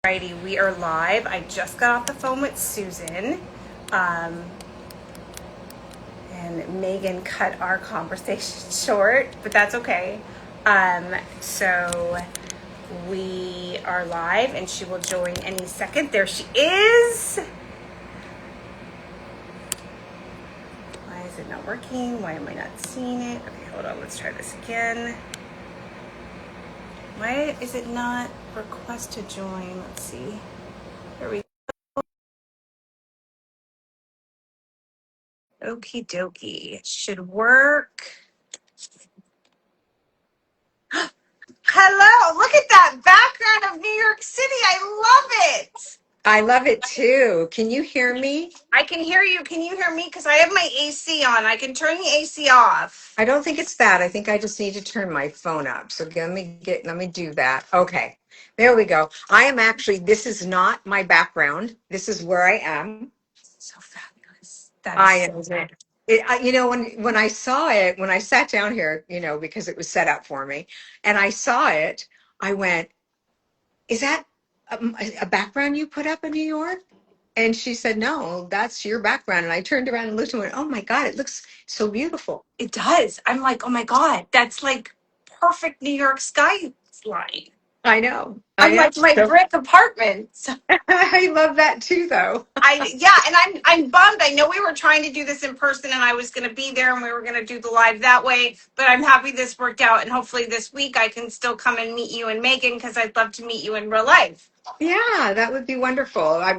Alrighty, we are live. I just got off the phone with Susan, um, and Megan cut our conversation short, but that's okay. So we are live, and she will join any second. There she is. Why is it not working? Why am I not seeing it? Okay, hold on. Let's try this again. Why is it not request to join? Let's see. There we go. Okie dokie. It should work. Hello, look at that background of New York City. I love it. I love it too. Can you hear me? I can hear you. Can you hear me? Because I have my AC on. I can turn the AC off. I don't think it's that. I think I just need to turn my phone up. So let me do that. Okay. There we go. I am actually, this is not my background. This is where I am. So fabulous. That is I so am. fabulous. When I saw it, when I sat down here, because it was set up for me, and I saw it, I went, "Is that a background you put up in New York?" And she said, "No, that's your background." And I turned around and looked and went, "Oh my God, it looks so beautiful." It does. I'm like, oh my God, that's like perfect New York skyline. I know. I I'm know. like my So brick apartment. I love that too, though. And I'm bummed. I know we were trying to do this in person and I was going to be there and we were going to do the live that way, but I'm happy this worked out and hopefully this week I can still come and meet you and Megan because I'd love to meet you in real life. Yeah, that would be wonderful. I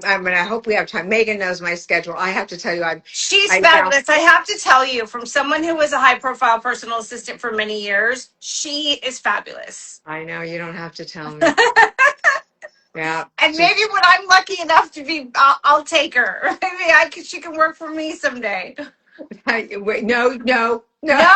hope we have time. Megan knows my schedule. I have to tell you, She's I now, fabulous. I have to tell you, from someone who was a high profile personal assistant for many years, she is fabulous. I know you don't have to tell me. Yeah, And maybe when I'm lucky enough to be, I'll take her. Maybe she can work for me someday. wait, no. No?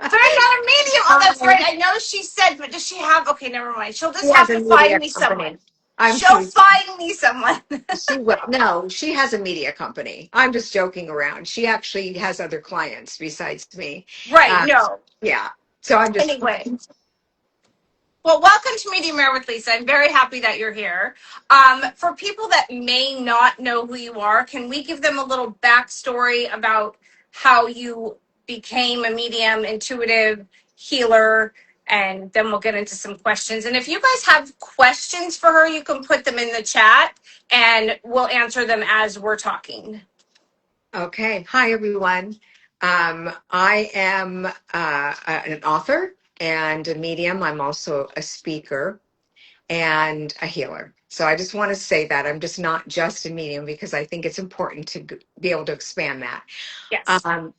But I'm not a medium. Oh, that's right. Um, I know she said, but does she have? Okay, never mind. She'll just she have has a to find media me someone. company. I'm She'll teasing. find me someone. She will. No, she has a media company. I'm just joking around. She actually has other clients besides me. Right. Uh, No. yeah. So I'm just, Anyway. Well, welcome to Medium Rare with Liisa. I'm very happy that you're here. For people that may not know who you are, can we give them a little backstory about how you became a medium, intuitive healer, and then we'll get into some questions. And if you guys have questions for her, you can put them in the chat and we'll answer them as we're talking. okay. Hi, everyone. I am an author and a medium. I'm also a speaker and a healer. So I just want to say that I'm just not just a medium because I think it's important to be able to expand that. Yes. Um,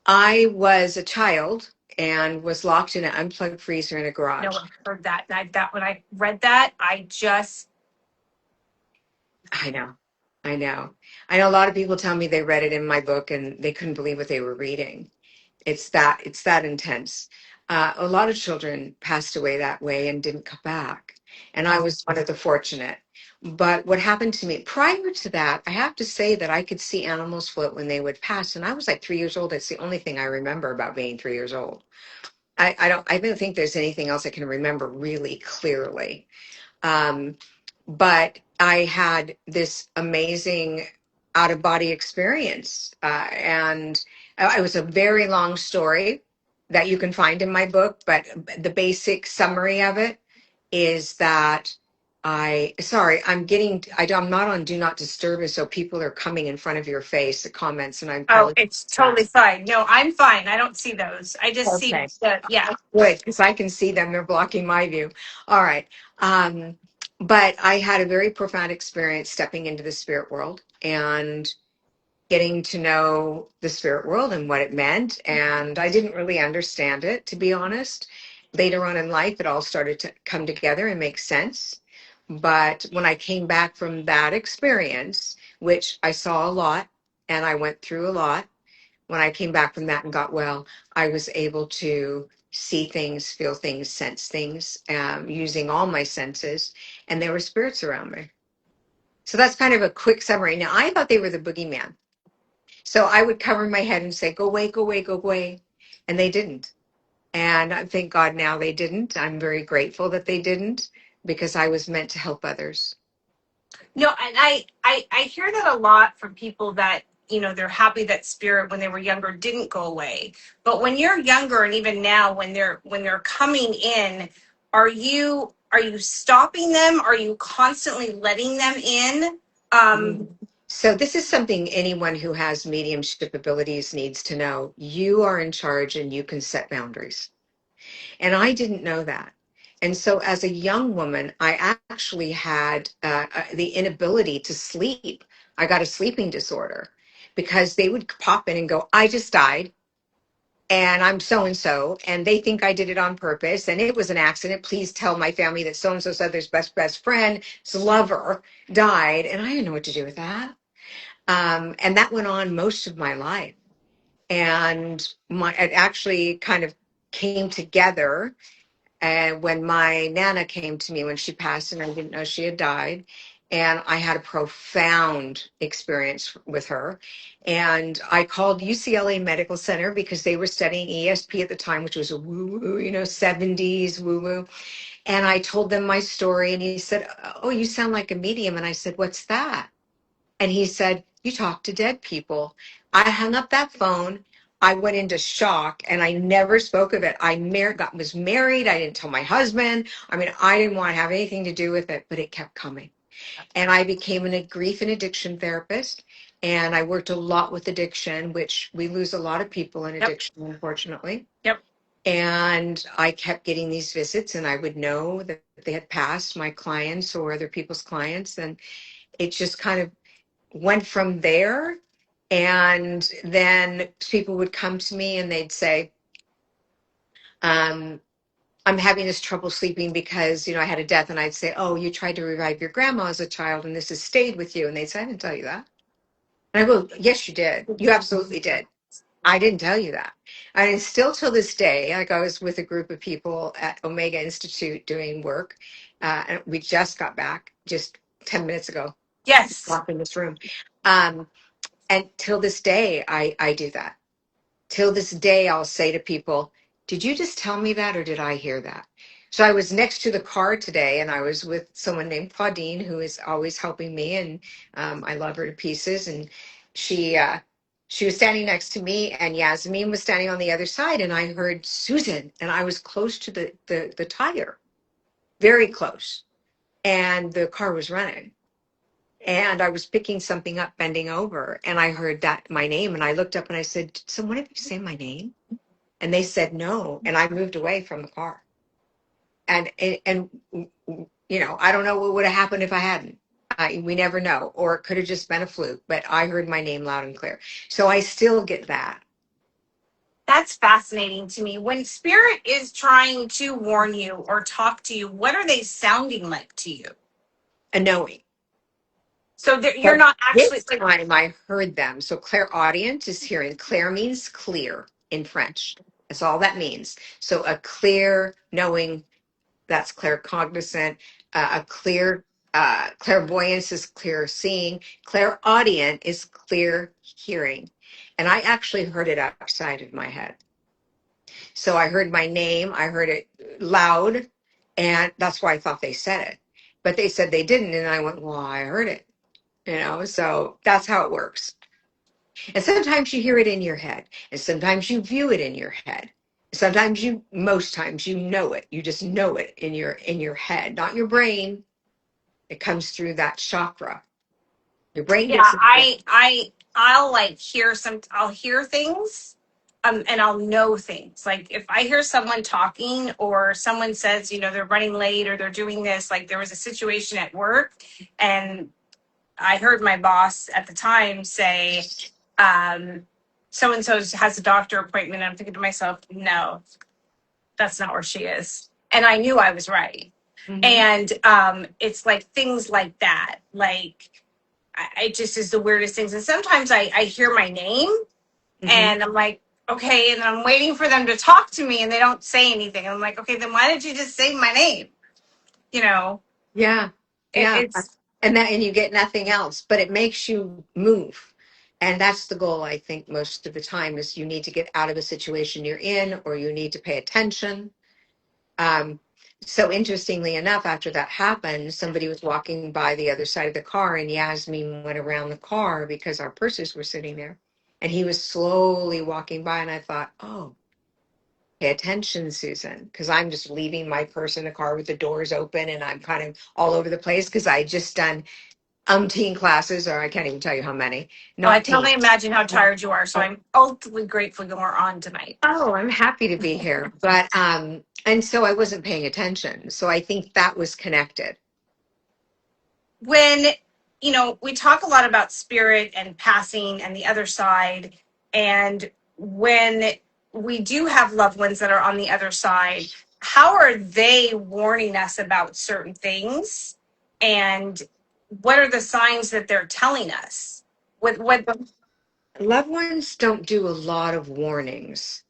I was a child and was locked in an unplugged freezer in a No garage. one heard that. That when I read that, I just I know. I know. I know a lot of people tell me they read it in my book and they couldn't believe what they were reading. It's that intense. A lot of children passed away that way and didn't come back. And I was one of the fortunate. But what happened to me prior to that, I have to say that I could see animals float when they would pass. And I was like 3 years old. It's the only thing I remember about being 3 years old. I don't think there's anything else I can remember really clearly. Um, but I had this amazing out of body experience. And it was a very long story that you can find in my book, but the basic summary of it is that I'm not on do not disturb, so people are coming in front of your face, the comments, and I Oh, look it's at that. totally fine. No, I'm fine. I don't see those. I just see Okay. yeah. Good, because I can see them. They're blocking my view. All right. Um, but I had a very profound experience stepping into the spirit world and getting to know the spirit world and what it meant. And I didn't really understand it, to be honest. Later on in life, it all started to come together and make sense. But when I came back from that experience, which I saw a lot and I went through a lot, when I came back from that and got well, I was able to see things, feel things, sense things, using all my senses, and there were spirits around me. So that's kind of a quick summary. Now, I thought they were the boogeyman. So I would cover my head and say, go away, go away, go away. And they didn't. And thank God now they didn't. I'm very grateful that they didn't because I was meant to help others. No, and I hear that a lot from people that, they're happy that spirit when they were younger didn't go away. But when you're younger and even now when they're coming in, are you stopping them? Are you constantly letting them in? Um So this is something anyone who has mediumship abilities needs to know. You are in charge and you can set boundaries. And I didn't know that. And so as a young woman, I actually had the inability to sleep. I got a sleeping disorder because they would pop in and go, I just died and I'm so and so, and they think I did it on purpose, and it was an accident. Please tell my family that so and so said their best friend's lover died, and I didn't know what to do with that. And that went on most of my life, and it actually kind of came together when my Nana came to me when she passed, and I didn't know she had died. And I had a profound experience with her. And I called UCLA Medical Center because they were studying ESP at the time, which was a woo woo, 70s woo woo. And I told them my story, and he said, Oh, you sound like a medium. And I said, What's that? And he said, You talk to dead people. I hung up that phone. I went into shock and I never spoke of it. Was married. I didn't tell my husband. I mean, I didn't want to have anything to do with it, but it kept coming. And I became a grief and addiction therapist. And I worked a lot with addiction, which we lose a lot of people in yep, addiction, unfortunately. yep. And I kept getting these visits, and I would know that they had passed my clients or other people's clients. And it just kind of went from there. And then people would come to me and they'd say, um, I'm having this trouble sleeping because, I had a death. And I'd say, Oh, you tried to revive your grandma as a child and this has stayed with you. And they'd say, I didn't tell you that. And I go, Yes, you did. You absolutely did. I didn't tell you that. And still till this day, like I was with a group of people at Omega Institute doing work. And we just got back just 10 minutes ago, Yes. walked in this room. Um, and till this day, I do that. Till this day, I'll say to people, Did you just tell me that or did I hear that? So I was next to the car today and I was with someone named Claudine who is always helping me, and I love her to pieces. And she she was standing next to me and Yasmin was standing on the other side, and I heard Susan, and I was close to the tire, very close, and the car was running. And I was picking something up, bending over, and I heard that my name, and I looked up and I said, Did someone of you say my name? And they said no, and I moved away from the car. And I don't know what would have happened if I hadn't. We never know, or it could have just been a fluke. But I heard my name loud and clear, so I still get that. That's fascinating to me. When spirit is trying to warn you or talk to you, what are they sounding like to you? A knowing. So you're But not actually this like, time I heard them. So clairaudient is hearing. Clair means clear in French. That's all that means. So a clear knowing, that's claircognizant. A clear clairvoyance is clear seeing. Clairaudient is clear hearing. And I actually heard it outside of my head. So I heard my name, I heard it loud, and that's why I thought they said it. But they said they didn't, and I went, Well, I heard it. So that's how it works. And sometimes you hear it in your head, and sometimes you view it in your head. Sometimes most times you know it. You just know it in your head, not your brain. It comes through that chakra. Your brain yeah, gets it. I'll like I'll hear things, and I'll know things. Like if I hear someone talking or someone says, they're running late or they're doing this, like there was a situation at work and I heard my boss at the time say, so and so has a doctor appointment. I'm thinking to myself, no, that's not where she is. And I knew I was right. Mhm. And it's like things like that. Like, it just is the weirdest things. And sometimes I hear my name Mhm. and I'm like, okay. And I'm waiting for them to talk to me and they don't say anything. And I'm like, okay, then why did you just say my name? You know, Yeah. Yeah. it's, And you get nothing else, but it makes you move. And that's the goal, I think, most of the time is you need to get out of a situation you're in, or you need to pay attention. Um, So interestingly enough, after that happened, somebody was walking by the other side of the car, and Yasmin went around the car because our purses were sitting there. And he was slowly walking by, and I thought, oh, pay attention, Susan, because I'm just leaving my purse in the car with the doors open, and I'm kind of all over the place because I just done umpteen classes, or I can't even tell you how many, Oh, I not can only teen. imagine how tired you are. So I'm ultimately grateful you're on tonight. Oh, I'm happy to be here. But and so I wasn't paying attention. So I think that was connected. When, we talk a lot about spirit and passing and the other side. And when we do have loved ones that are on the other side, how are they warning us about certain things? And what are the signs that they're telling us? What Loved ones don't do a lot of warnings.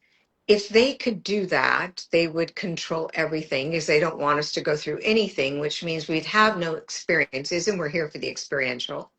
If they could do that, they would control everything because they don't want us to go through anything, which means we'd have no experiences, and we're here for the experiential.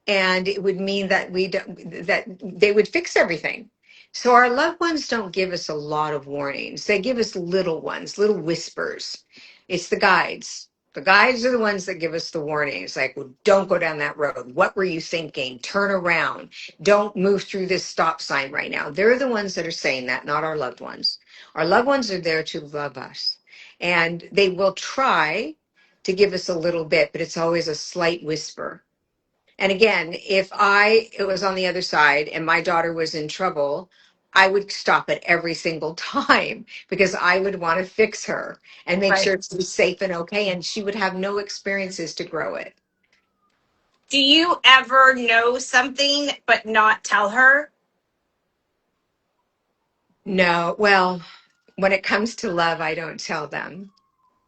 And it would mean that that they would fix everything. So our loved ones don't give us a lot of warnings. They give us little ones, little whispers. It's the guides. The guides are the ones that give us the warnings, like, well, don't go down that road. What were you thinking? Turn around. Don't move through this stop sign right now. They're the ones that are saying that, not our loved ones. Our loved ones are there to love us. And they will try to give us a little bit, but it's always a slight whisper. And again, if it was on the other side and my daughter was in trouble, I would stop it every single time because I would want to fix her and make right? sure she's safe and okay. And she would have no experiences to grow it. Do you ever know something but not tell her? No, well, when it comes to love, I don't tell them.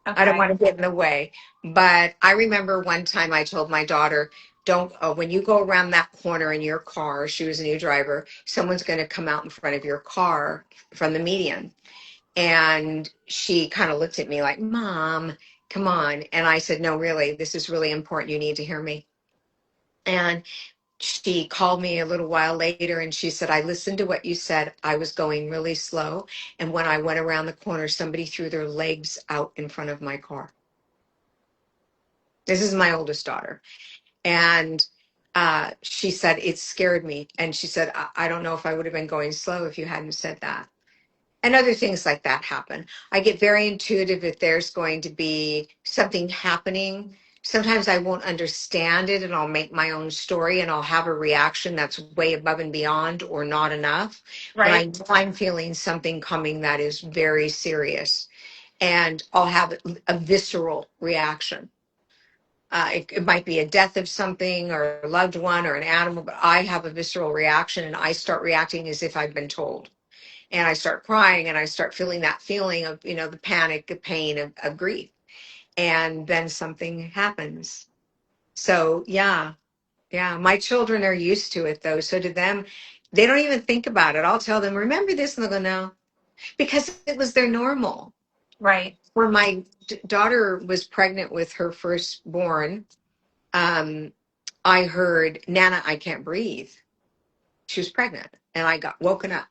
I don't Okay. want to get in the way. But I remember one time I told my daughter, don't, when you go around that corner in your car, she was a new driver, someone's going to come out in front of your car from the median. And she kind of looked at me like, Mom, come on. And I said, no, really, this is really important. You need to hear me. And she called me a little while later and she said, I listened to what you said. I was going really slow. And when I went around the corner, somebody threw their legs out in front of my car. This is my oldest daughter. And she said, it scared me. And she said, I don't know if I would have been going slow if you hadn't said that. And other things like that happen. I get very intuitive if there's going to be something happening. Sometimes I won't understand it and I'll make my own story and I'll have a reaction that's way above and beyond or not enough. But I Right. know I'm feeling something coming that is very serious and I'll have a visceral reaction. It might be a death of something or a loved one or an animal, but I have a visceral reaction and I start reacting as if I've been told. And I start crying and I start feeling that feeling of, the panic, the pain of grief. And then something happens. So yeah, yeah. My children are used to it though. So to them, they don't even think about it. I'll tell them, remember this? And they'll go, no, because it was their normal. Right. When my daughter was pregnant with her firstborn, um, I heard, Nana, I can't breathe. She was pregnant and I got woken up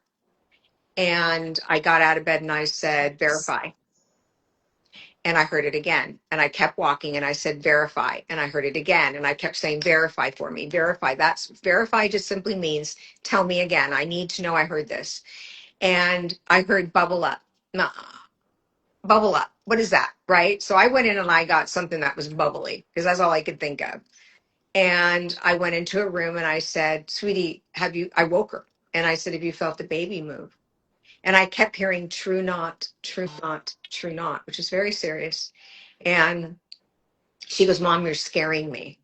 and I got out of bed and I said, verify. And I heard it again. And I kept walking and I said, verify. And I heard it again. And I kept saying, verify for me, verify. That's verify just simply means tell me again. I need to know I heard this. And I heard bubble up. Nah, bubble up. What is that? Right. So I went in and I got something that was bubbly because that's all I could think of. And I went into a room and I said, sweetie, I woke her. And I said, have you felt the baby move? And I kept hearing true not, true not, true not, which is very serious. And she goes, Mom, you're scaring me.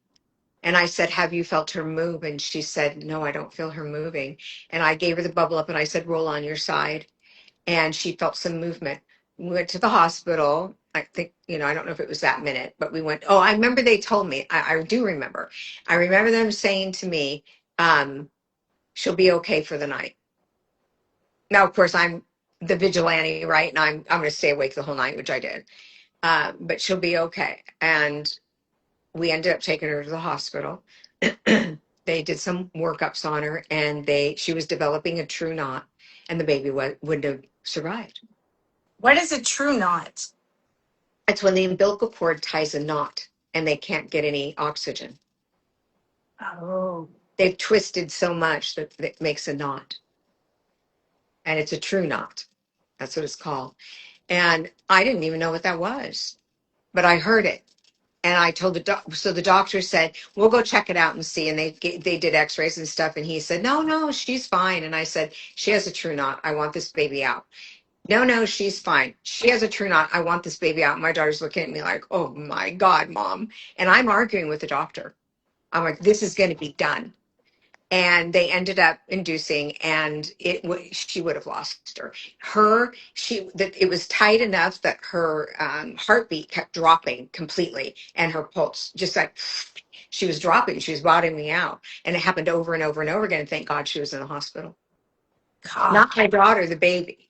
And I said, have you felt her move? And she said, no, I don't feel her moving. And I gave her the bubble up and I said, roll on your side. And she felt some movement. We went to the hospital. I think, I don't know if it was that minute, but we went, oh, I remember they told me, I do remember. I remember them saying to me, she'll be okay for the night. Now, of course, I'm the vigilante, right? And I'm going to stay awake the whole night, which I did. But she'll be okay. And we ended up taking her to the hospital. They did some workups on her, and she was developing a true knot, and the baby wouldn't have survived. What is a true knot? It's when the umbilical cord ties a knot and they can't get any oxygen. Oh. They've twisted so much that it makes a knot. And it's a true knot. That's what it's called. And I didn't even know what that was, but I heard it. And I told the doctor, so the doctor said, we'll go check it out and see. And they did x-rays and stuff. And he said, no, she's fine. And I said, she has a true knot. I want this baby out. No, she's fine. She has a true knot. I want this baby out. My daughter's looking at me like, oh my God, mom. And I'm arguing with the doctor. I'm like, this is going to be done. And they ended up inducing, and she would have lost it was tight enough that her heartbeat kept dropping completely, and her pulse just like she was dropping. She was bottoming out, and it happened over and over and over again. Thank God she was in the hospital. God. Not my daughter, the baby.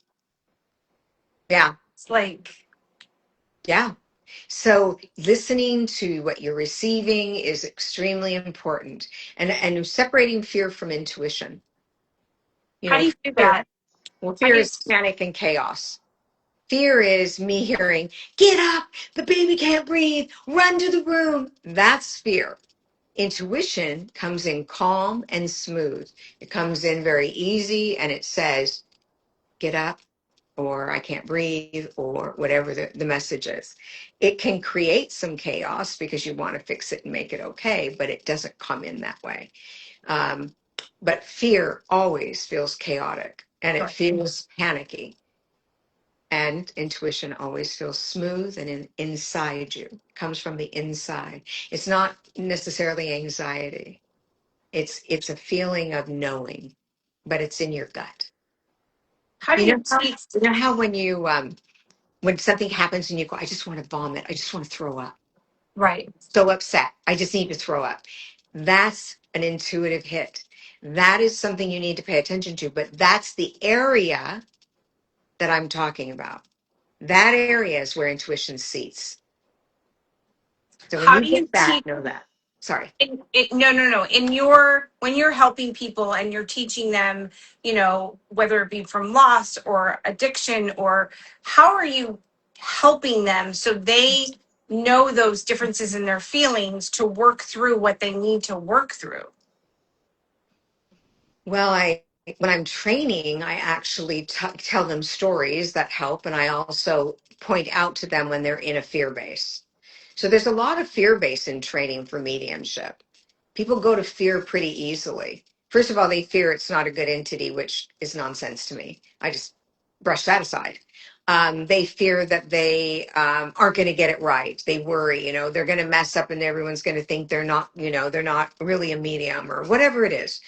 Yeah. It's like, Yeah. So listening to what you're receiving is extremely important, and separating fear from intuition. You how know, do you do fear. that? Well, How fear do you, is panic and chaos. Fear is me hearing, "Get up, the baby can't breathe, run to the room." That's fear. Intuition comes in calm and smooth. It comes in very easy and it says, "Get up," or "I can't breathe," or whatever the message is. It can create some chaos because you want to fix it and make it okay, but it doesn't come in that way. But fear always feels chaotic and it right. feels panicky. And intuition always feels smooth and inside you. It comes from the inside. It's not necessarily anxiety. It's a feeling of knowing, but it's in your gut. How do You you know how teach? when something happens and you go, I just want to vomit. I just want to throw up. Right. So upset. I just need to throw up. That's an intuitive hit. That is something you need to pay attention to, but that's the area that I'm talking about. That area is where intuition seats. So when How you do get you that, teach? know that. Sorry. No. When you're helping people and you're teaching them, whether it be from loss or addiction, or how are you helping them so they know those differences in their feelings to work through what they need to work through? Well, when I'm training, I actually tell them stories that help, and I also point out to them when they're in a fear base. So there's a lot of fear base in training for mediumship. People go to fear pretty easily. First of all, they fear it's not a good entity, which is nonsense to me. I just brush that aside. They fear that they aren't going to get it right. They worry, they're going to mess up and everyone's going to think they're not really a medium or whatever it is.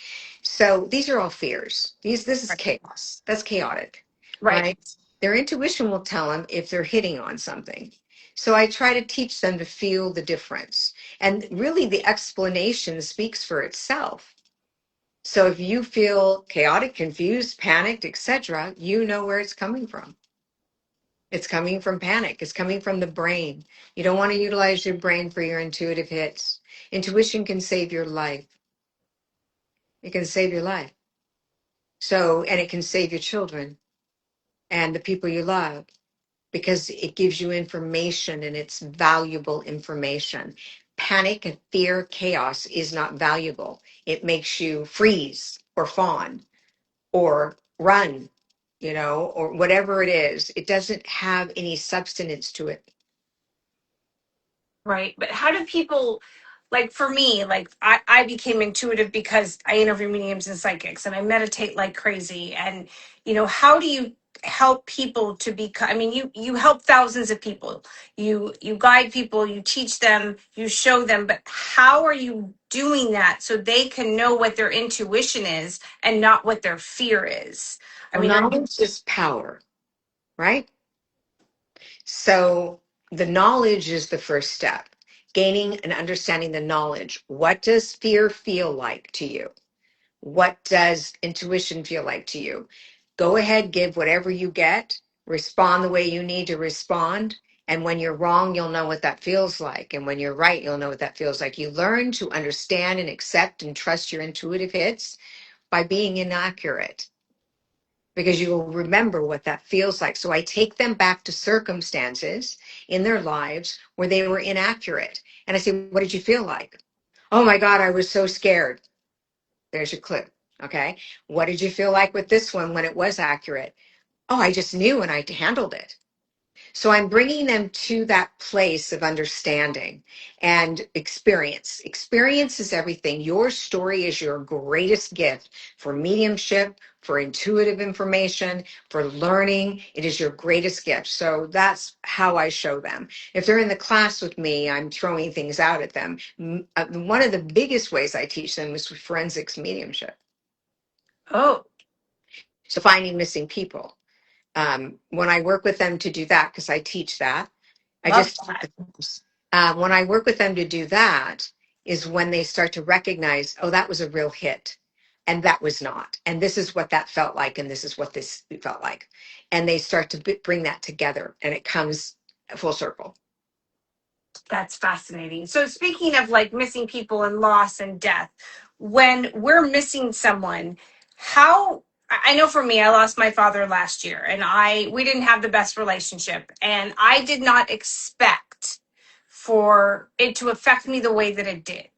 So these are all fears. This is Right. chaos. That's chaotic, Right. right? Their intuition will tell them if they're hitting on something. So I try to teach them to feel the difference. And really, the explanation speaks for itself. So if you feel chaotic, confused, panicked, etc., you know where it's coming from. It's coming from panic. It's coming from the brain. You don't want to utilize your brain for your intuitive hits. Intuition can save your life. It can save your life. So, and it can save your children and the people you love, because it gives you information and it's valuable information. Panic and fear, chaos is not valuable. It makes you freeze or fawn or run, or whatever it is. It doesn't have any substance to it. Right. But how do people, like for me, like I became intuitive because I interview mediums and psychics and I meditate like crazy. And, how do you help people to become, I mean, you help thousands of people. You guide people, you teach them, you show them, but how are you doing that so they can know what their intuition is and not what their fear is? I Well, mean, knowledge is power, right? So the knowledge is the first step. Gaining and understanding the knowledge. What does fear feel like to you? What does intuition feel like to you? Go ahead, give whatever you get, respond the way you need to respond. And when you're wrong, you'll know what that feels like. And when you're right, you'll know what that feels like. You learn to understand and accept and trust your intuitive hits by being inaccurate. because you will remember what that feels like. So I take them back to circumstances in their lives where they were inaccurate. And I say, what did you feel like? Oh my God, I was so scared. There's your clue. Okay. What did you feel like with this one when it was accurate? Oh, I just knew and I handled it. So I'm bringing them to that place of understanding and experience. Experience is everything. Your story is your greatest gift for mediumship, for intuitive information, for learning. It is your greatest gift. So that's how I show them. If they're in the class with me, I'm throwing things out at them. One of the biggest ways I teach them is with forensics mediumship. Oh, So finding missing people. When I work with them to do that, because I teach that, I love just that. when I work with them to do that is when they start to recognize, oh, that was a real hit, and that was not, and this is what that felt like, and this is what this felt like, and they start to bring that together, and it comes full circle. That's fascinating. So speaking of like missing people and loss and death, when we're missing someone, how I know for me, I lost my father last year and we didn't have the best relationship and I did not expect for it to affect me the way that it did.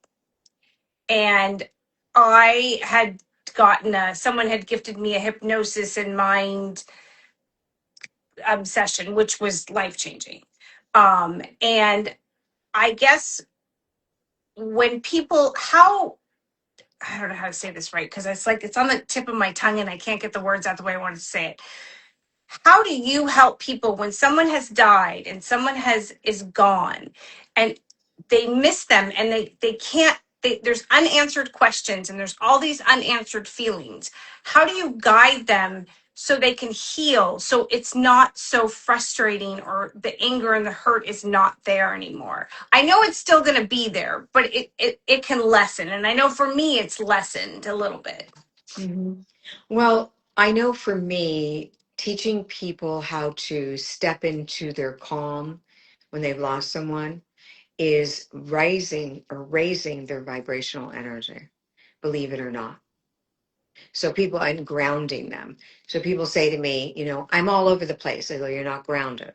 And I had gotten someone had gifted me a hypnosis and mind obsession, which was life changing. And I guess when people how I don't know how to say this right because it's like it's on the tip of my tongue and I can't get the words out the way I wanted to say it. How do you help people when someone has died and someone has is gone and they miss them and they can't there's unanswered questions and there's all these unanswered feelings. How do you guide them so they can heal so it's not so frustrating or the anger and the hurt is not there anymore? I know it's still going to be there, but it can lessen. And I know for me it's lessened a little bit. Mhm. Well, I know for me, teaching people how to step into their calm when they've lost someone is raising their vibrational energy, believe it or not. So people, I'm grounding them. So people say to me, I'm all over the place. I go, you're not grounded.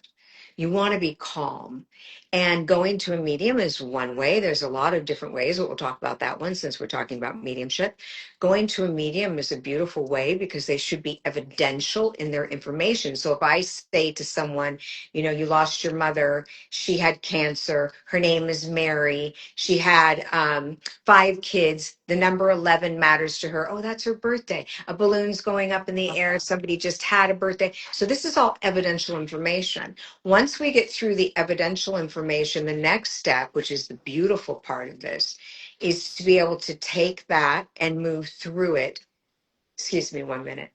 You want to be calm. And going to a medium is one way. There's a lot of different ways, but we'll talk about that one since we're talking about mediumship. Going to a medium is a beautiful way because they should be evidential in their information. So if I say to someone, you lost your mother, she had cancer, her name is Mary, she had 5 kids, the number 11 matters to her. Oh, that's her birthday. A balloon's going up in the air. Somebody just had a birthday. So this is all evidential information. Once we get through the evidential information, the next step, which is the beautiful part of this, is to be able to take that and move through it. Excuse me 1 minute.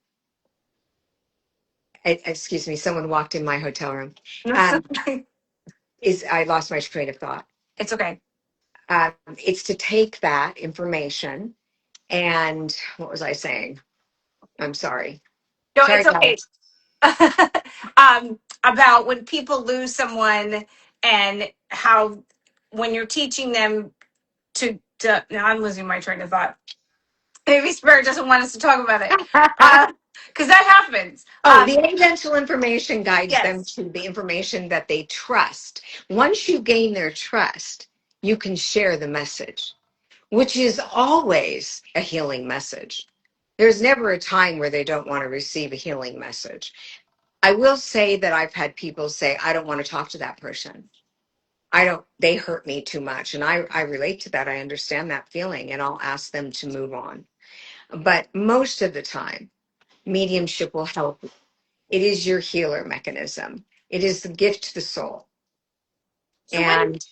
Excuse me, someone walked in my hotel room. It's Um, I lost my train of thought. okay. It's to take that information and what was I saying? I'm sorry. No, Sorry, it's okay. guys. About when people lose someone and how when you're teaching them to now I'm losing my train of thought. Maybe Spirit doesn't want us to talk about it. Because that happens. Oh, the evidential information guides them Yes. to the information that they trust. Once you gain their trust, you can share the message, which is always a healing message. There's never a time where they don't want to receive a healing message. I will say that I've had people say, I don't want to talk to that person. They hurt me too much. And I relate to that. I understand that feeling and I'll ask them to move on. But most of the time, mediumship will help. It is your healer mechanism. It is the gift to the soul. So when And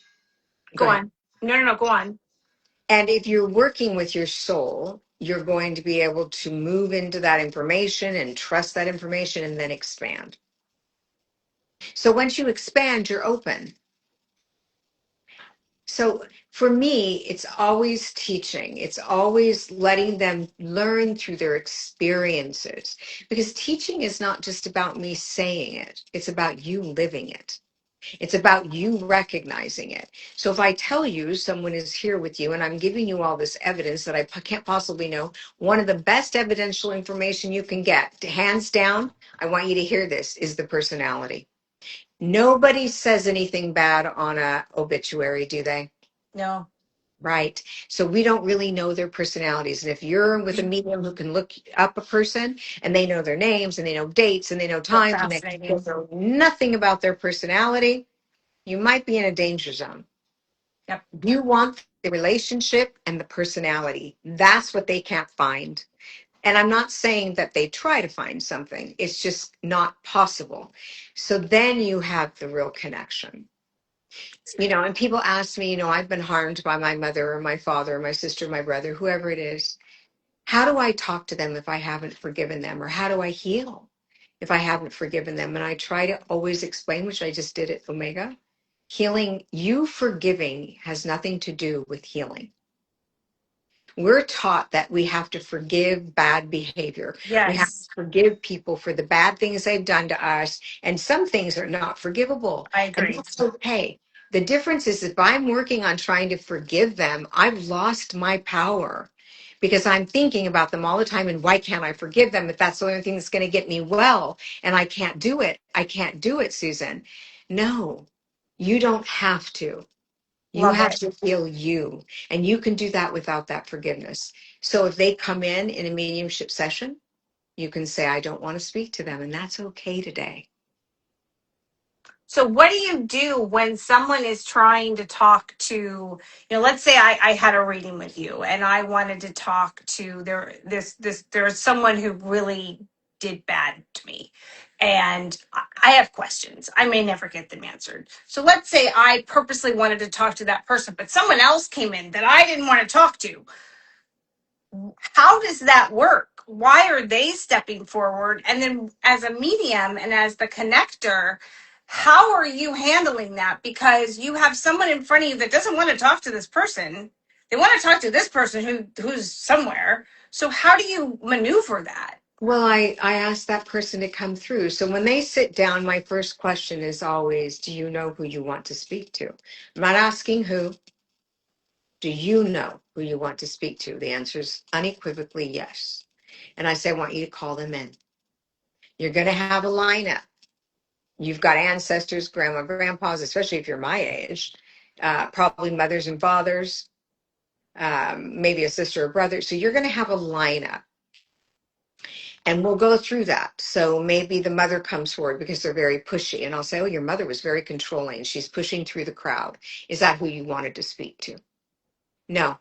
go go ahead. on. No, go on. And if you're working with your soul, you're going to be able to move into that information and trust that information and then expand. So once you expand, you're open. So for me, it's always teaching. It's always letting them learn through their experiences because teaching is not just about me saying it. It's about you living it. It's about you recognizing it. So if I tell you someone is here with you and I'm giving you all this evidence that can't possibly know, one of the best evidential information you can get, hands down, I want you to hear this, is the personality. Nobody says anything bad on a obituary, do they? No, Right. So we don't really know their personalities. And if you're with a medium who can look up a person and they know their names and they know dates and they know so times and they fascinating. know nothing about their personality, you might be in a danger zone. Yep. You want the relationship and the personality. That's what they can't find. And I'm not saying that they try to find something, it's just not possible. So then you have the real connection. And people ask me, I've been harmed by my mother or my father or my sister, my brother, whoever it is. How do I talk to them if I haven't forgiven them? Or how do I heal if I haven't forgiven them? And I try to always explain, which I just did at Omega. Healing, you forgiving has nothing to do with healing. We're taught that we have to forgive bad behavior. We have to Yes, forgive people for the bad things they've done to us. And some things are not forgivable. I And agree. that's okay. The difference is if I'm working on trying to forgive them, I've lost my power because I'm thinking about them all the time. And why can't I forgive them if that's the only thing that's going to get me well? And I can't do it. I can't do it, Susan. No, you don't have to. You Love have it. to heal you, and you can do that without that forgiveness. So if they come in a mediumship session, you can say, I don't want to speak to them, and that's okay today. So what do you do when someone is trying to talk to, let's say I had a reading with you and I wanted to talk to there's someone who really did bad to me. And I have questions. I may never get them answered. So let's say I purposely wanted to talk to that person, but someone else came in that I didn't want to talk to. How does that work? Why are they stepping forward? And then as a medium and as the connector, how are you handling that? Because you have someone in front of you that doesn't want to talk to this person. They want to talk to this person who's somewhere. So how do you maneuver that? Well, I asked that person to come through. So when they sit down, my first question is always, do you know who you want to speak to? I'm not asking who. Do you know who you want to speak to? The answer is unequivocally yes. And I say, I want you to call them in. You're going to have a lineup. You've got ancestors, grandma, grandpas, especially if you're my age, probably mothers and fathers, maybe a sister or brother. So you're going to have a lineup. And we'll go through that. So maybe the mother comes forward because they're very pushy. And I'll say, oh, your mother was very controlling. She's pushing through the crowd. Is that who you wanted to speak to? No.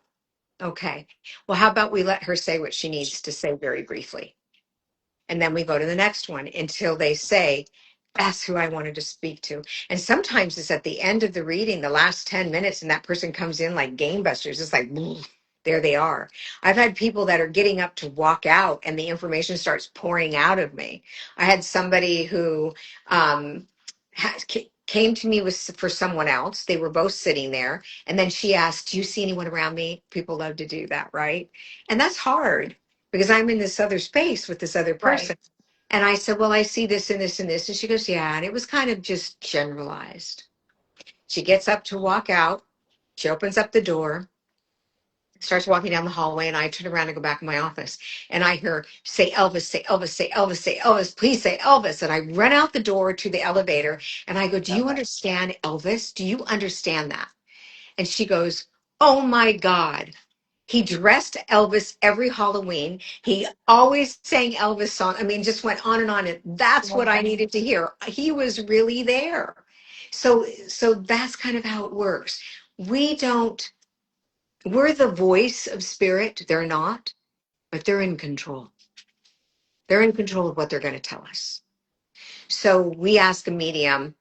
Okay. Well, how about we let her say what she needs to say very briefly? And then we go to the next one until they say, that's who I wanted to speak to. And sometimes it's at the end of the reading, the last 10 minutes, and that person comes in like game busters. It's like, there they are. I've had people that are getting up to walk out and the information starts pouring out of me. I had somebody who um, came to me with for someone else. They were both sitting there. And then she asked, do you see anyone around me? People love to do that, right? And that's hard because I'm in this other space with this other Right. person. And I said, well, I see this and this and this. And she goes, yeah. And it was kind of just generalized. She gets up to walk out. She opens up the door, starts walking down the hallway, and I turn around and go back in my office. And I hear, say Elvis, say Elvis, say Elvis, say Elvis, please say Elvis. And I run out the door to the elevator and I go, do you understand Elvis? Do you understand that? And she goes, oh my God. He dressed Elvis every Halloween. He always sang Elvis song. I mean, just went on and on. And that's what I needed to hear. He was really there. So that's kind of how it works. We don't, we're the voice of spirit. They're not, but they're in control. They're in control of what they're going to tell us. So we ask a medium,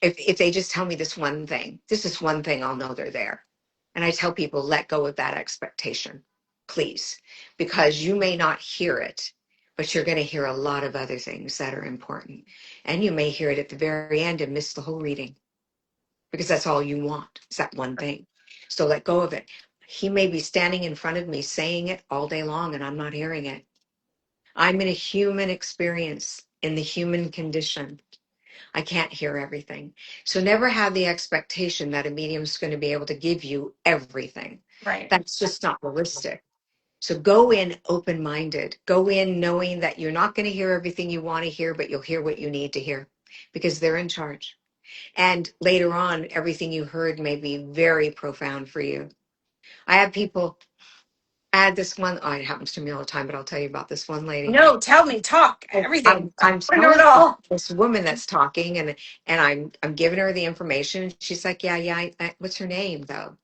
if they just tell me this is one thing, I'll know they're there. And I tell people, let go of that expectation, please, because you may not hear it, but you're going to hear a lot of other things that are important. And you may hear it at the very end and miss the whole reading because that's all you want is that one thing. So let go of it. He may be standing in front of me saying it all day long and I'm not hearing it. I'm in a human experience in the human condition. I can't hear everything. So never have the expectation that a medium's going to be able to give you everything. Right. That's just not realistic. So go in open minded, go in knowing that you're not going to hear everything you want to hear, but you'll hear what you need to hear because they're in charge. And later on, everything you heard may be very profound for you. I have people, I had this one, oh, it happens to me all the time, but I'll tell you about this one lady. No, tell me, talk, Oh, everything. I I'm want to know it telling you, all. this woman that's talking, and I'm giving her the information. She's like, yeah, what's her name though?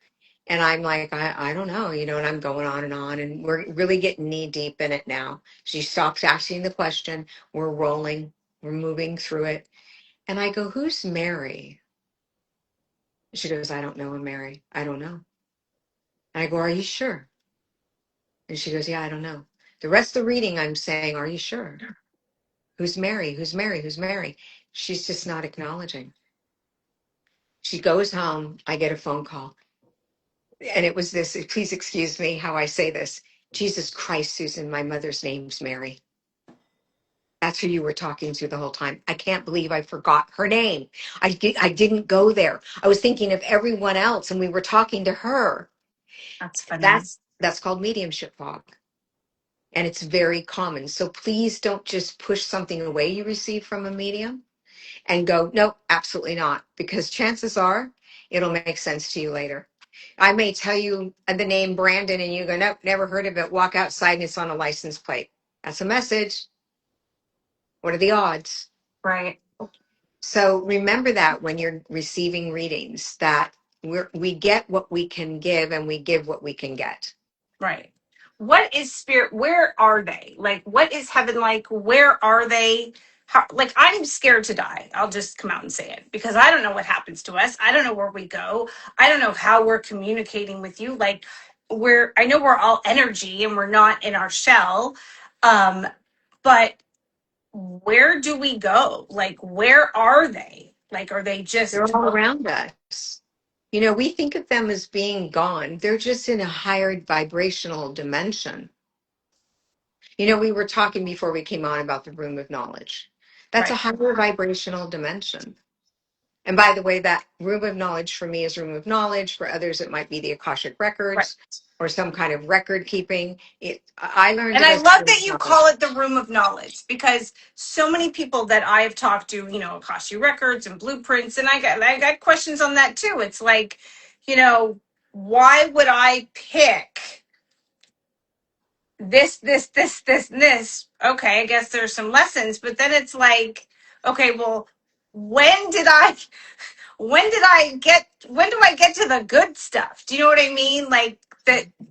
And I'm like, I don't know, and I'm going on, and we're really getting knee deep in it now. She stops asking the question. We're rolling, we're moving through it. And I go, who's Mary? She goes, I don't know a Mary. I don't know. And I go, are you sure? And she goes, yeah, I don't know. The rest of the reading, I'm saying, are you sure? Who's Mary? Who's Mary? Who's Mary? She's just not acknowledging. She goes home. I get a phone call. And it was this, please excuse me how I say this. Jesus Christ, Susan, my mother's name's Mary. That's who you were talking to the whole time. I can't believe I forgot her name. I didn't go there. I was thinking of everyone else and we were talking to her. That's funny. That's called mediumship fog. And it's very common. So please don't just push something away you receive from a medium and go, nope, absolutely not. Because chances are it'll make sense to you later. I may tell you the name Brandon and you go, nope, never heard of it. Walk outside and it's on a license plate. That's a message. What are the odds? Right. So remember that when you're receiving readings, that we get what we can give and we give what we can get. Right. What is spirit? Where are they? Like, what is heaven like? Where are they? How, like, I'm scared to die. I'll just come out and say it because I don't know what happens to us. I don't know where we go. I don't know how we're communicating with you. Like, I know we're all energy and we're not in our shell. Um, but where do we go? Like, where are they? Like, are they They're just, all around us. We think of them as being gone. They're just in a higher vibrational dimension. We were talking before we came on about the room of knowledge. That's a right, higher vibrational dimension. And by the way, that room of knowledge for me is room of knowledge. For others, it might be the Akashic right. records or some kind of record keeping. I learned And it I as love room that of you knowledge. call it the room of knowledge because so many people that I have talked to, Akasha records and blueprints, and I got questions on that too. It's like, you know, why would I pick this, and this? Okay, I guess there's some lessons, but then it's like, okay, well, when did I when do I get to the good stuff? Do you know what I mean? Like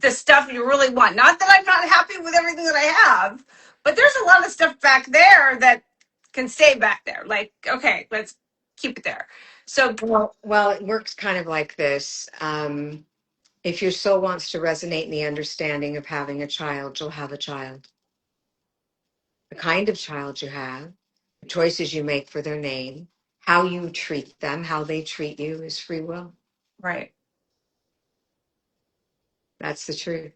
the stuff you really want. Not that I'm not happy with everything that I have, but there's a lot of stuff back there that can stay back there. Like, okay, let's keep it there. So Well, it works kind of like this. If your soul wants to resonate in the understanding of having a child, you'll have a child. The kind of child you have, the choices you make for their name, how you treat them, how they treat you is free will. right. That's the truth.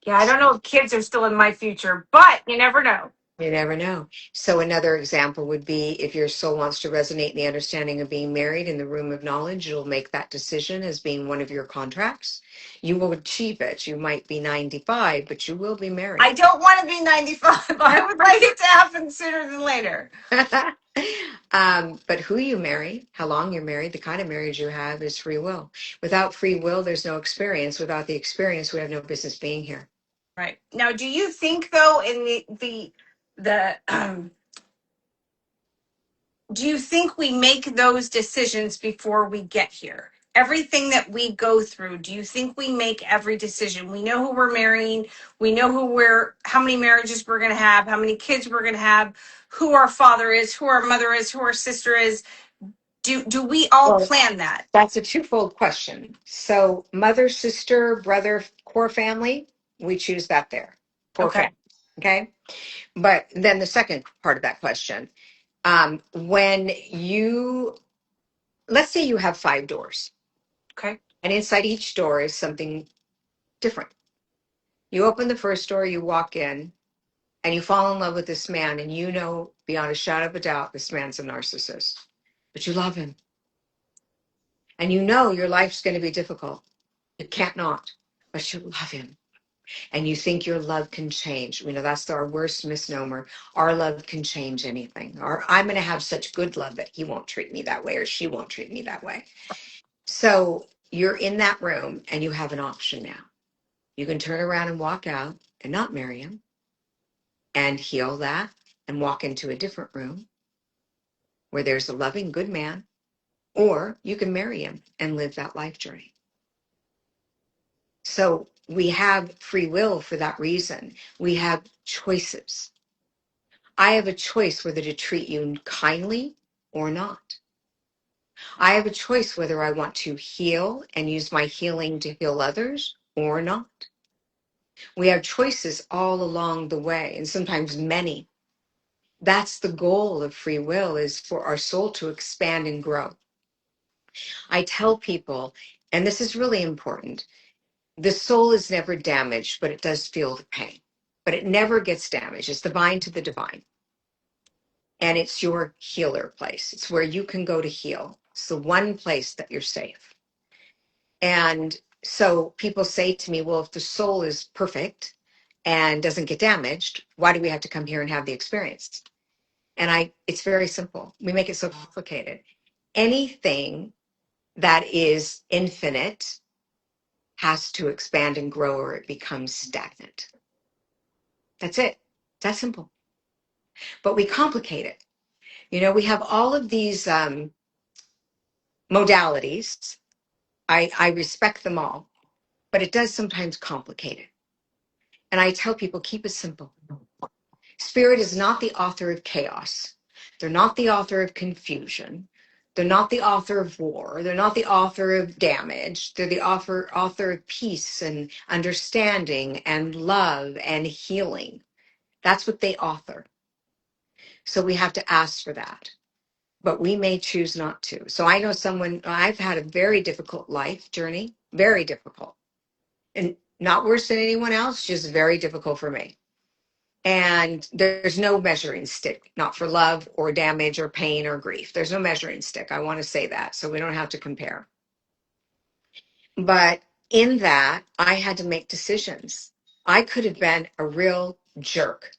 Yeah, I don't know if kids are still in my future, but you never know. You never know. So another example would be if your soul wants to resonate in the understanding of being married in the room of knowledge, you'll make that decision as being one of your contracts. You will achieve it. You might be 95, but you will be I married. don't want to be 95. I would like it to happen sooner than later. But who you marry, how long you're married, the kind of marriage you have is free will. Without free will, there's no experience. Without the experience, we have no business being here. Right. Now, do you think though in the do you think we make those decisions before we get here? Everything that we go through, do you think we make every decision? We know who we're marrying, we know how many marriages we're going to have, how many kids we're going to have, who our father is, who our mother is, who our sister is. Do we all Well, plan that? that's a twofold question. So, mother, sister, brother, core family, we choose that there. Core Okay. family. Okay. But then the second part of that question, when let's say you have 5 doors, Okay. and inside each door is something different. You open the first door, you walk in, and you fall in love with this man, and you know beyond a shadow of a doubt this man's a narcissist, but you love him, and you know your life's going to be difficult. You can't not, but you love him, and you think your love can change. You know, that's our worst misnomer. Our love can change anything. Or I'm going to have such good love that he won't treat me that way, or she won't treat me that way. So you're in that room, and you have an option now. You can turn around and walk out and not marry him and heal that and walk into a different room where there's a loving, good man, or you can marry him and live that life journey. So we have free will for that reason. We have choices. I have a choice whether to treat you kindly or not. I have a choice whether I want to heal and use my healing to heal others or not. We have choices all along the way, and sometimes many. That's the goal of free will, is for our soul to expand and grow. I tell people, and this is really important, the soul is never damaged, but it does feel the pain. But it never gets damaged. It's divine to the divine. And it's your healer place. It's where you can go to heal. It's the one place that you're safe. And so people say to me, well, if the soul is perfect and doesn't get damaged, why do we have to come here and have the experience? And it's very simple. We make it so complicated. Anything that is infinite has to expand and grow, or it becomes stagnant. That's it. It's that simple. But we complicate it. You know, we have all of these modalities. I respect them all, but it does sometimes complicate it. And I tell people, keep it simple. Spirit is not the author of chaos. They're not the author of confusion. They're not the author of war. They're not the author of damage. They're the author of peace and understanding and love and healing. That's what they author. So we have to ask for that. But we may choose not to. So I know I've had a very difficult life journey, very difficult. And not worse than anyone else, just very difficult for me. And there's no measuring stick, not for love or damage or pain or grief. There's no measuring stick. I want to say that so we don't have to compare. But in that, I had to make decisions. I could have been a real jerk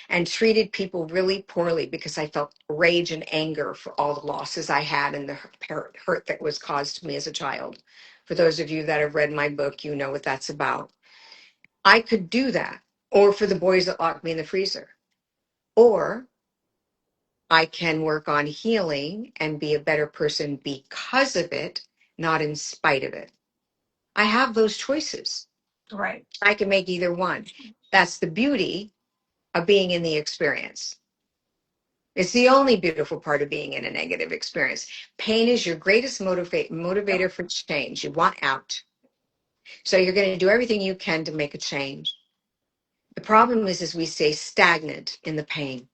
and treated people really poorly because I felt rage and anger for all the losses I had and the hurt that was caused to me as a child. For those of you that have read my book, you know what that's about. I could do that. Or for the boys that locked me in the freezer. Or I can work on healing and be a better person because of it, not in spite of it. I have those choices. Right. I can make either one. That's the beauty of being in the experience. It's the only beautiful part of being in a negative experience. Pain is your greatest motivator for change. You want out. So you're going to do everything you can to make a change. The problem is we stay stagnant in the pain.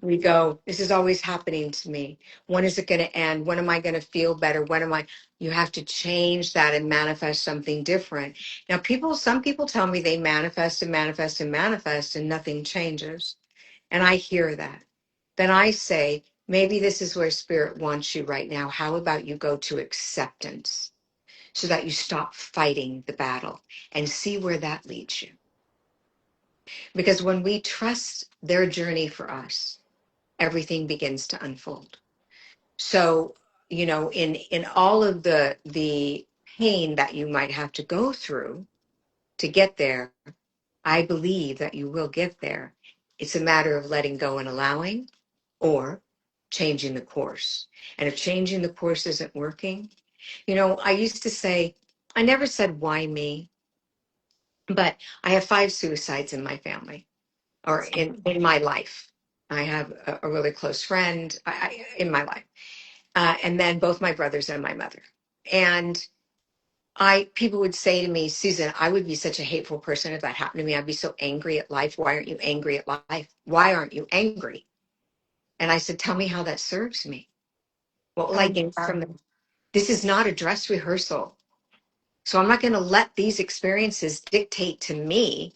We go, this is always happening to me. When is it going to end? When am I going to feel better? You have to change that and manifest something different. Now, some people tell me they manifest and manifest and manifest and nothing changes. And I hear that. Then I say, maybe this is where spirit wants you right now. How about you go to acceptance so that you stop fighting the battle and see where that leads you? Because when we trust their journey for us, everything begins to unfold. So, you know, in all of the pain that you might have to go through to get there, I believe that you will get there. It's a matter of letting go and allowing, or changing the course. And if changing the course isn't working, you know, I used to say, I never said why me, but I have 5 suicides in my family, or in my life. I have a really close friend in my life. And then both my brothers and my mother. And people would say to me, Susan, I would be such a hateful person if that happened to me. I'd be so angry at life. Why aren't you angry at life? Why aren't you angry? And I said, tell me how that serves me. What will I gain from it? This is not a dress rehearsal. So I'm not going to let these experiences dictate to me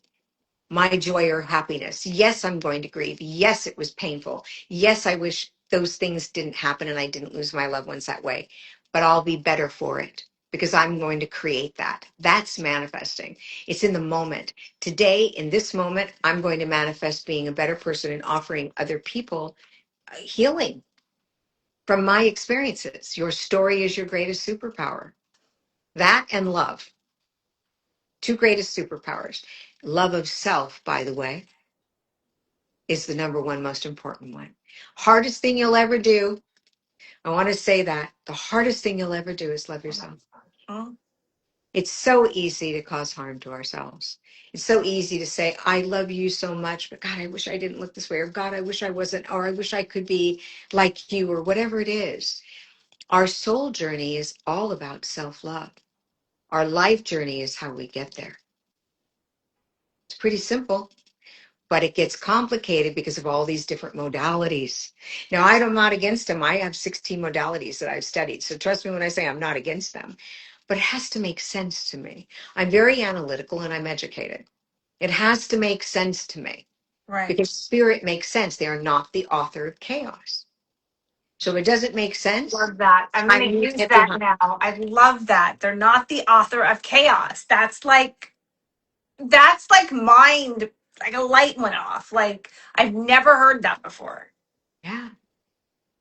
my joy or happiness. Yes, I'm going to grieve. Yes, it was painful. Yes, I wish those things didn't happen and I didn't lose my loved ones that way, but I'll be better for it because I'm going to create that. That's manifesting. It's in the moment. Today, in this moment, I'm going to manifest being a better person and offering other people healing from my experiences. Your story is your greatest superpower. That and love, two greatest superpowers. Love of self, by the way, is the number one most important one. Hardest thing you'll ever do. I want to say that the hardest thing you'll ever do is love yourself. Mm. It's so easy to cause harm to ourselves. It's so easy to say, I love you so much, but God, I wish I didn't look this way, or God, I wish I wasn't, or I wish I could be like you, or whatever it is. Our soul journey is all about self-love. Our life journey is how we get there. It's pretty simple, but it gets complicated because of all these different modalities. Now, I'm not against them. I have 16 modalities that I've studied. So trust me when I say I'm not against them, but it has to make sense to me. I'm very analytical and I'm educated. It has to make sense to me Right. because spirit makes sense. They are not the author of chaos. So if it doesn't make sense, Love that. I'm going I'm to leaving use it that behind. now. I love that. They're not the author of chaos. That's like mind, like a light went off. Like I've never heard that before. Yeah.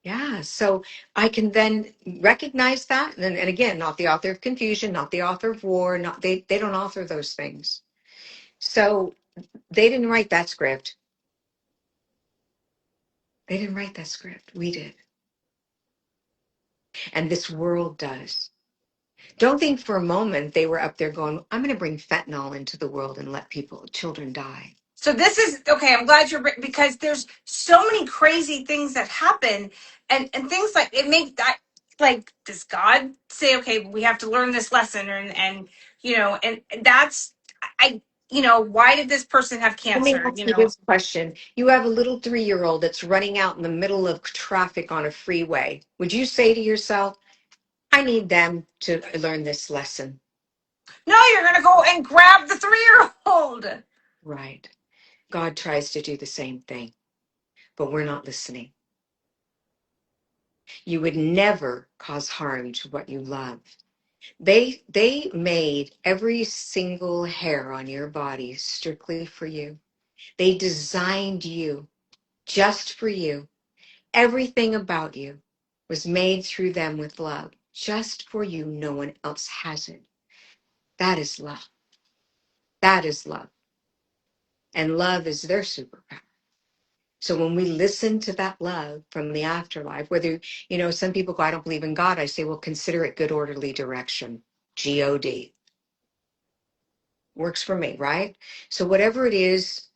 Yeah. So I can then recognize that. And again, not the author of confusion, not the author of war, not they don't author those things. So they didn't write that script. They didn't write that script. We did. And this world does. Don't think for a moment they were up there going, I'm going to bring fentanyl into the world and let children die. So this is okay. I'm glad because there's so many crazy things that happen, and things like it make that like does God say okay we have to learn this lesson and and that's I why did this person have Let me cancer ask you this question. You have a little 3-year-old that's running out in the middle of traffic on a freeway. Would you say to yourself, I need them to learn this lesson? no you're gonna go and grab the 3-year old. Right. God tries to do the same thing, but we're not listening. You would never cause harm to what you love. They made every single hair on your body strictly for you. They designed you just for you. Everything about you was made through them with love, just for you. No one else has it. That is love. That is love. And love is their superpower. So when we listen to that love from the afterlife, whether, some people go, I don't believe in God. I say, well, consider it good orderly direction. God. Works for me, right? So whatever it is,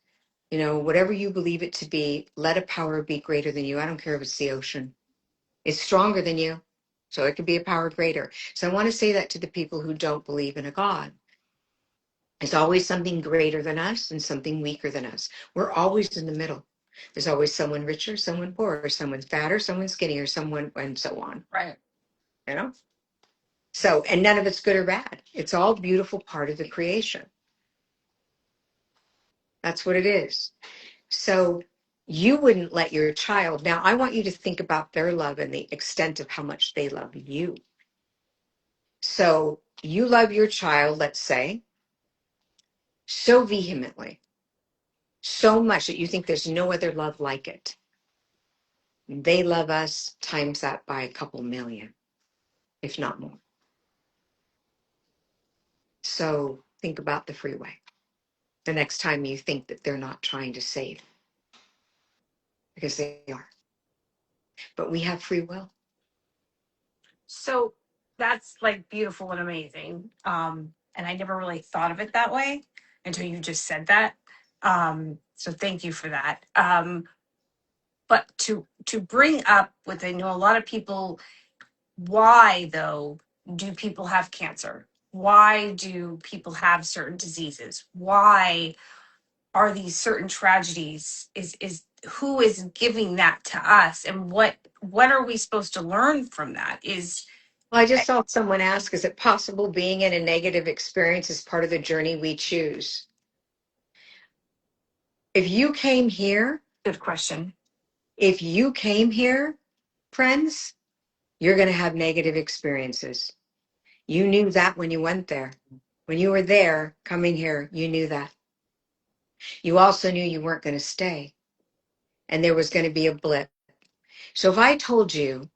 whatever you believe it to be, let a power be greater than you. I don't care if it's the ocean. It's stronger than you. So it could be a power greater. So I want to say that to the people who don't believe in a God. There's always something greater than us and something weaker than us. We're always in the middle. There's always someone richer, someone poorer, someone fatter, someone skinnier, someone, and so on. Right. You know? So, and none of it's good or bad. It's all beautiful part of the creation. That's what it is. So you wouldn't let your child. Now, I want you to think about their love and the extent of how much they love you. So you love your child, let's say, so vehemently, so much that you think there's no other love like it. They love us times that by a couple million, if not more. So think about the freeway the next time you think that they're not trying to save, because they are. But we have free will. So that's like beautiful and amazing. And I never really thought of it that way until you just said that. So thank you for that. But to bring up with I know a lot of people, why though do people have cancer? Why do people have certain diseases? Why are these certain tragedies? Is who is giving that to us and what are we supposed to learn from that? Well, I just saw someone ask, is it possible being in a negative experience is part of the journey we choose? If you came here, Good question. if you came here, friends, you're going to have negative experiences. You knew that when you went there. When you were there coming here, you knew that. You also knew you weren't going to stay and there was going to be a blip. So if I told you,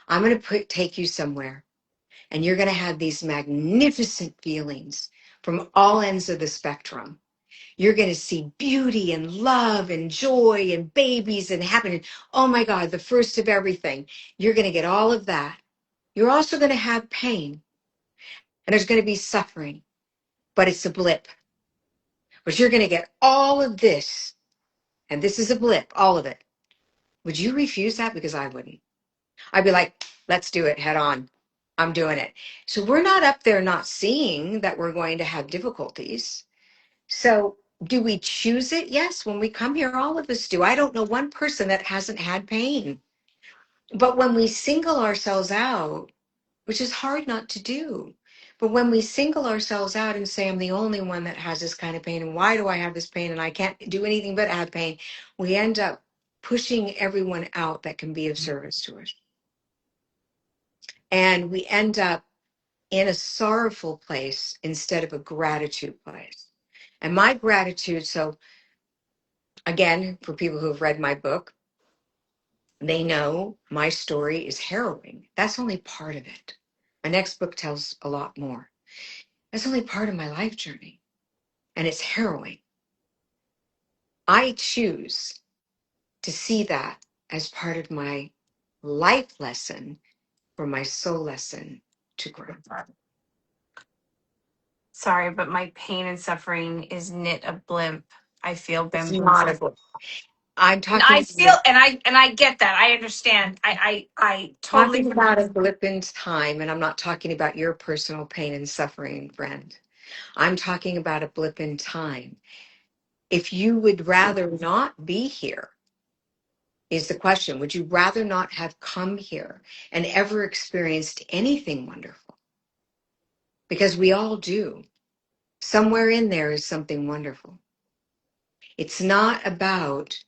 I'm going to take you somewhere and you're going to have these magnificent feelings from all ends of the spectrum. You're going to see beauty and love and joy and babies and happiness. Oh my God, the first of everything. You're going to get all of that. You're also going to have pain and there's going to be suffering, but it's a blip. But you're going to get all of this, and this is a blip, all of it. Would you refuse that? Because I wouldn't. I'd be like, let's do it head on. I'm doing it. So we're not up there not seeing that we're going to have difficulties. So do we choose it? Yes. When we come here, all of us do. I don't know one person that hasn't had pain. But when we single ourselves out, which is hard not to do, but when we single ourselves out and say, I'm the only one that has this kind of pain, and why do I have this pain, and I can't do anything but have pain, we end up pushing everyone out that can be of service to us. And we end up in a sorrowful place instead of a gratitude place. And my gratitude, so again, for people who have read my book, they know my story is harrowing. That's only part of it. My next book tells a lot more. That's only part of my life journey, and it's harrowing. I choose to see that as part of my life lesson or my soul lesson to grow. Sorry, but my pain and suffering is knit a blimp. I feel It's not a bamboozled. book. I'm And I talking feel, and I get that. I understand. I totally. talking about a blip in time, and I'm not talking about your personal pain and suffering, friend. I'm talking about a blip in time. If you would rather not be here, is the question. Would you rather not have come here and ever experienced anything wonderful? Because we all do. Somewhere in there is something wonderful. It's not about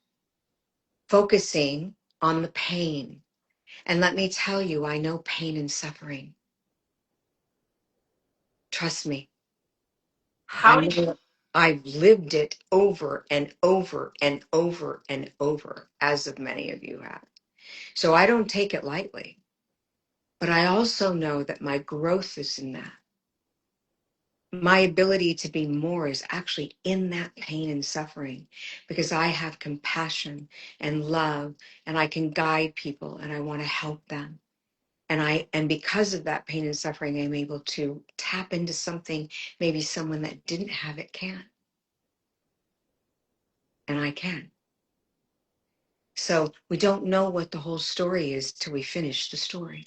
focusing on the pain. And let me tell you, I know pain and suffering. Trust me. I How did know I've lived it over and over and over and over, as of many of you have. So I don't take it lightly. But I also know that my growth is in that. My ability to be more is actually in that pain and suffering because I have compassion and love and I can guide people and I want to help them. And because of that pain and suffering, I'm able to tap into something maybe someone that didn't have it can. And I can. So we don't know what the whole story is till we finish the story.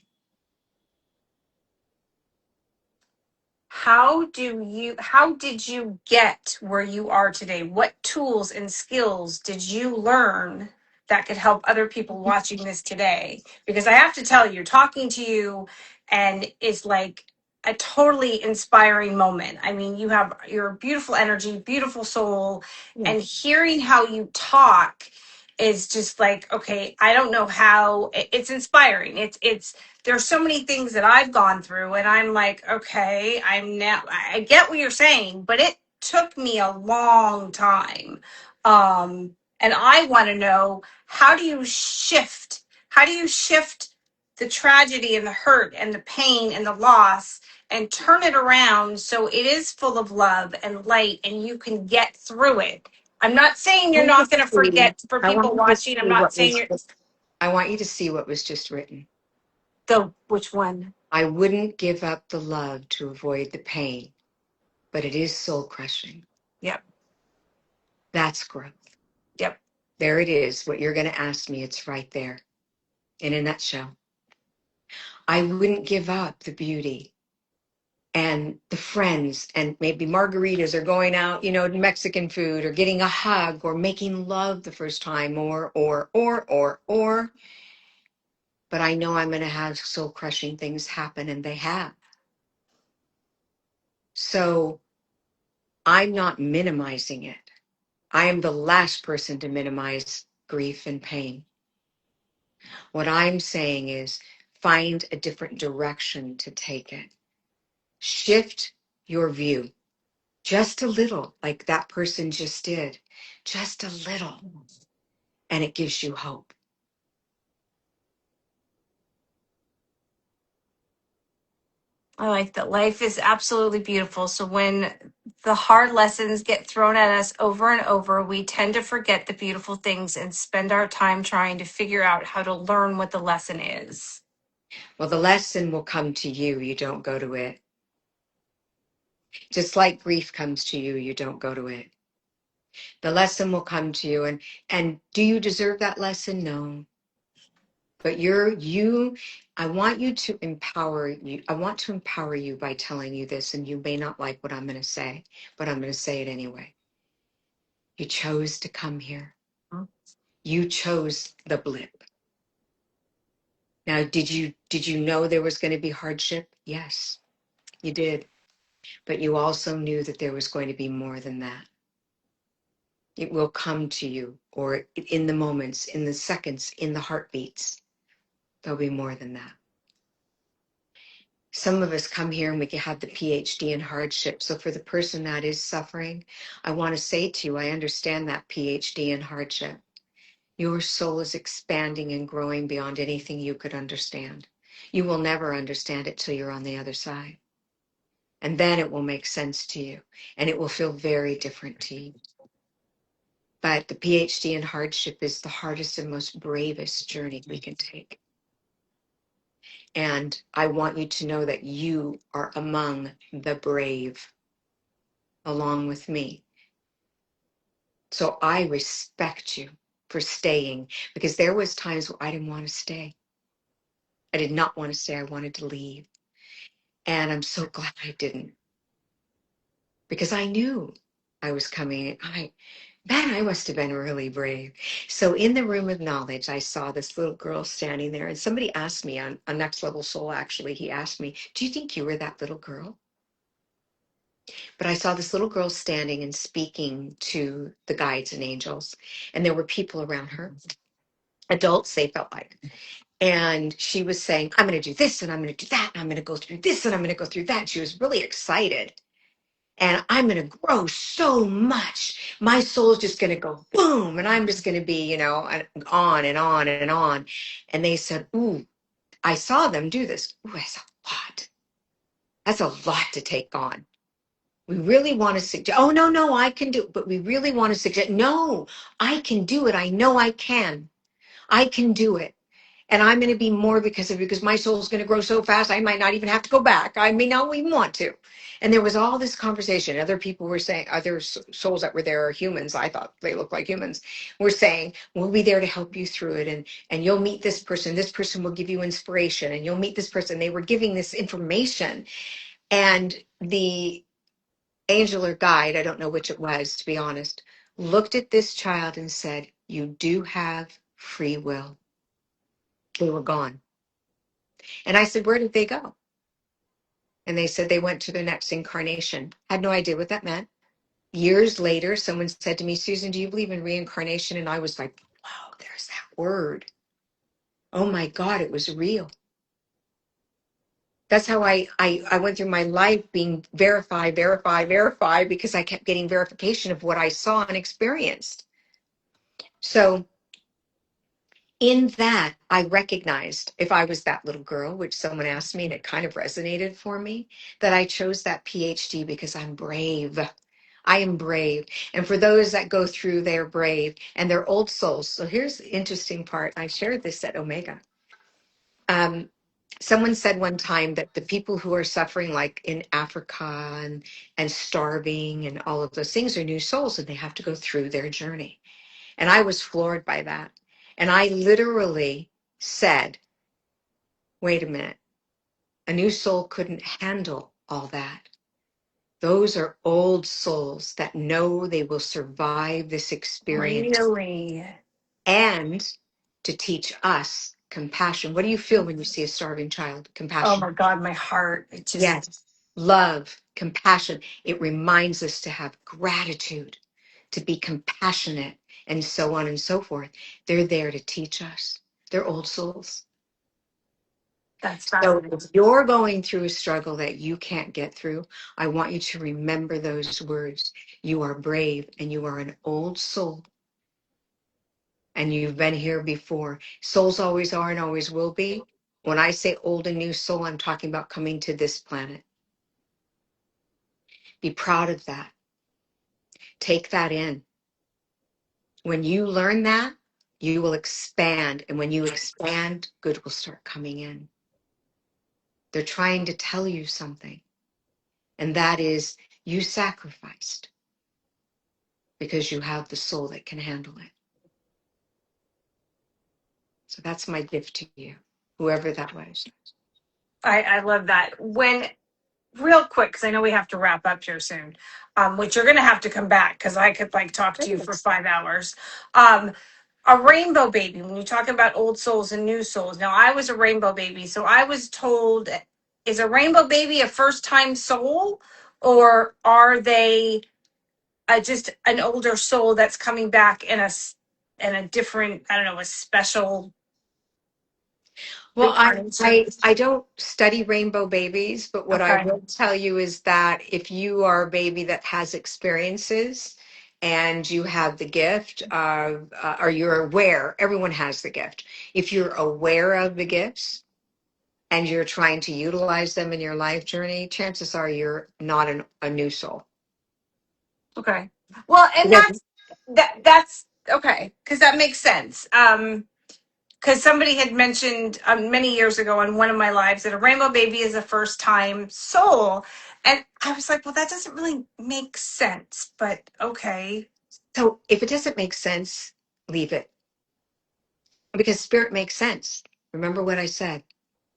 how did you get where you are today? What tools and skills did you learn that could help other people watching this today? Because I have to tell you, talking to you and it's like a totally inspiring moment. I mean, you have your beautiful energy, beautiful soul, Yeah. and hearing how you talk is just like, okay, I don't know how it's inspiring. It's there's so many things that I've gone through and I'm like, okay, I get what you're saying, but it took me a long time. And I want to know, how do you shift the tragedy and the hurt and the pain and the loss and turn it around so it is full of love and light and you can get through it? I'm not saying I you're want you not to going to see forget for I want people you to watching. I'm see not what saying was you're I want you to see what was just written. the which one. I wouldn't give up the love to avoid the pain, but it is soul crushing. Yep. That's growth. Yep. There it is. What you're going to ask me, it's right there in a nutshell. I wouldn't give up the beauty and the friends and maybe margaritas or going out, Mexican food or getting a hug or making love the first time or. But I know I'm going to have soul crushing things happen, and they have. So I'm not minimizing it. I am the last person to minimize grief and pain. What I'm saying is find a different direction to take it. Shift your view just a little, like that person just did, just a little, and it gives you hope. I like that. Life is absolutely beautiful. So when the hard lessons get thrown at us over and over, we tend to forget the beautiful things and spend our time trying to figure out how to learn what the lesson is. Well, the lesson will come to you. You don't go to it. Just like grief comes to you, you don't go to it. The lesson will come to you. And do you deserve that lesson? No. But I want you to empower you. I want to empower you by telling you this, and you may not like what I'm going to say, but I'm going to say it anyway. You chose to come here. You chose the blip. Now, did you know there was going to be hardship? Yes, you did. But you also knew that there was going to be more than that. It will come to you, or in the moments, in the seconds, in the heartbeats. There'll be more than that. Some of us come here and we can have the PhD in hardship. So for the person that is suffering, I want to say to you, I understand that PhD in hardship. Your soul is expanding and growing beyond anything you could understand. You will never understand it till you're on the other side. And then it will make sense to you, and it will feel very different to you. But the PhD in hardship is the hardest and most bravest journey we can take. And I want you to know that you are among the brave, along with me. So I respect you for staying, because there was times where I didn't want to stay. I did not want to stay. I wanted to leave. And I'm so glad I didn't, because I knew I was coming. I must have been really brave. So in the room of knowledge, I saw this little girl standing there, and somebody asked me on Next Level Soul, actually, he asked me, do you think you were that little girl? But I saw this little girl standing and speaking to the guides and angels, and there were people around her, adults, they felt like. And she was saying, I'm going to do this, and I'm going to do that, and I'm going to go through this, and I'm going to go through that. She was really excited. And I'm going to grow so much. My soul is just going to go boom. And I'm just going to be, on and on and on. And they said, ooh, I saw them do this. Ooh, that's a lot. That's a lot to take on. We really want to suggest, oh, no, I can do it. But we really want to suggest, no, I can do it. I know I can. I can do it. And I'm going to be more because my soul is going to grow so fast, I might not even have to go back. I may not even want to. And there was all this conversation. Other people were saying, other souls that were there are humans. I thought they looked like humans. Were saying, we'll be there to help you through it. And you'll meet this person. This person will give you inspiration. And you'll meet this person. They were giving this information. And the angel or guide, I don't know which it was, to be honest, looked at this child and said, you do have free will. They were gone. And I said, where did they go? And they said they went to their next incarnation. I had no idea what that meant. Years later, someone said to me, Susan, do you believe in reincarnation? And I was like, wow, there's that word. Oh my God, it was real. That's how I went through my life being verify, because I kept getting verification of what I saw and experienced. So in that, I recognized, if I was that little girl, which someone asked me, and it kind of resonated for me, that I chose that PhD because I'm brave. I am brave. And for those that go through, they're brave and they're old souls. So here's the interesting part. I shared this at Omega. Someone said one time that the people who are suffering, like in Africa and starving and all of those things, are new souls, and they have to go through their journey. And I was floored by that. And I literally said, wait a minute, a new soul couldn't handle all that. Those are old souls that know they will survive this experience. Really? And to teach us compassion. What do you feel when you see a starving child? Oh Compassion. my God, my heart. It just, Yes. Love, compassion. It reminds us to have gratitude. to be compassionate, and so on and so forth. They're there to teach us. They're old souls. That's So fascinating. if you're going through a struggle that you can't get through, I want you to remember those words. You are brave and you are an old soul. And you've been here before. Souls always are and always will be. When I say old and new soul, I'm talking about coming to this planet. Be proud of that. Take that in. When you learn that, you will expand. And when you expand, good will start coming in. They're trying to tell you something. And that is, you sacrificed because you have the soul that can handle it. So that's my gift to you, whoever that was. I love that. When real quick, because I know we have to wrap up here soon, which you're going to have to come back because I could like talk to you for 5 hours. Um, a rainbow baby, when you talk about old souls and new souls. Now, I was a rainbow baby, so I was told, is a rainbow baby a first time soul, or are they just an older soul that's coming back in a different, I don't know, a special Well, reincarnation? I don't study rainbow babies, but what I Okay. will tell you is that if you are a baby that has experiences and you have the gift of, or you're aware, everyone has the gift. If you're aware of the gifts and you're trying to utilize them in your life journey, chances are you're not a new soul. Okay. Well, and Because that's okay because that makes sense. Because somebody had mentioned many years ago on one of my lives that a rainbow baby is a first time soul, and I was like, well, that doesn't really make sense. But okay. so if it doesn't make sense, leave it. Because spirit makes sense. Remember what I said.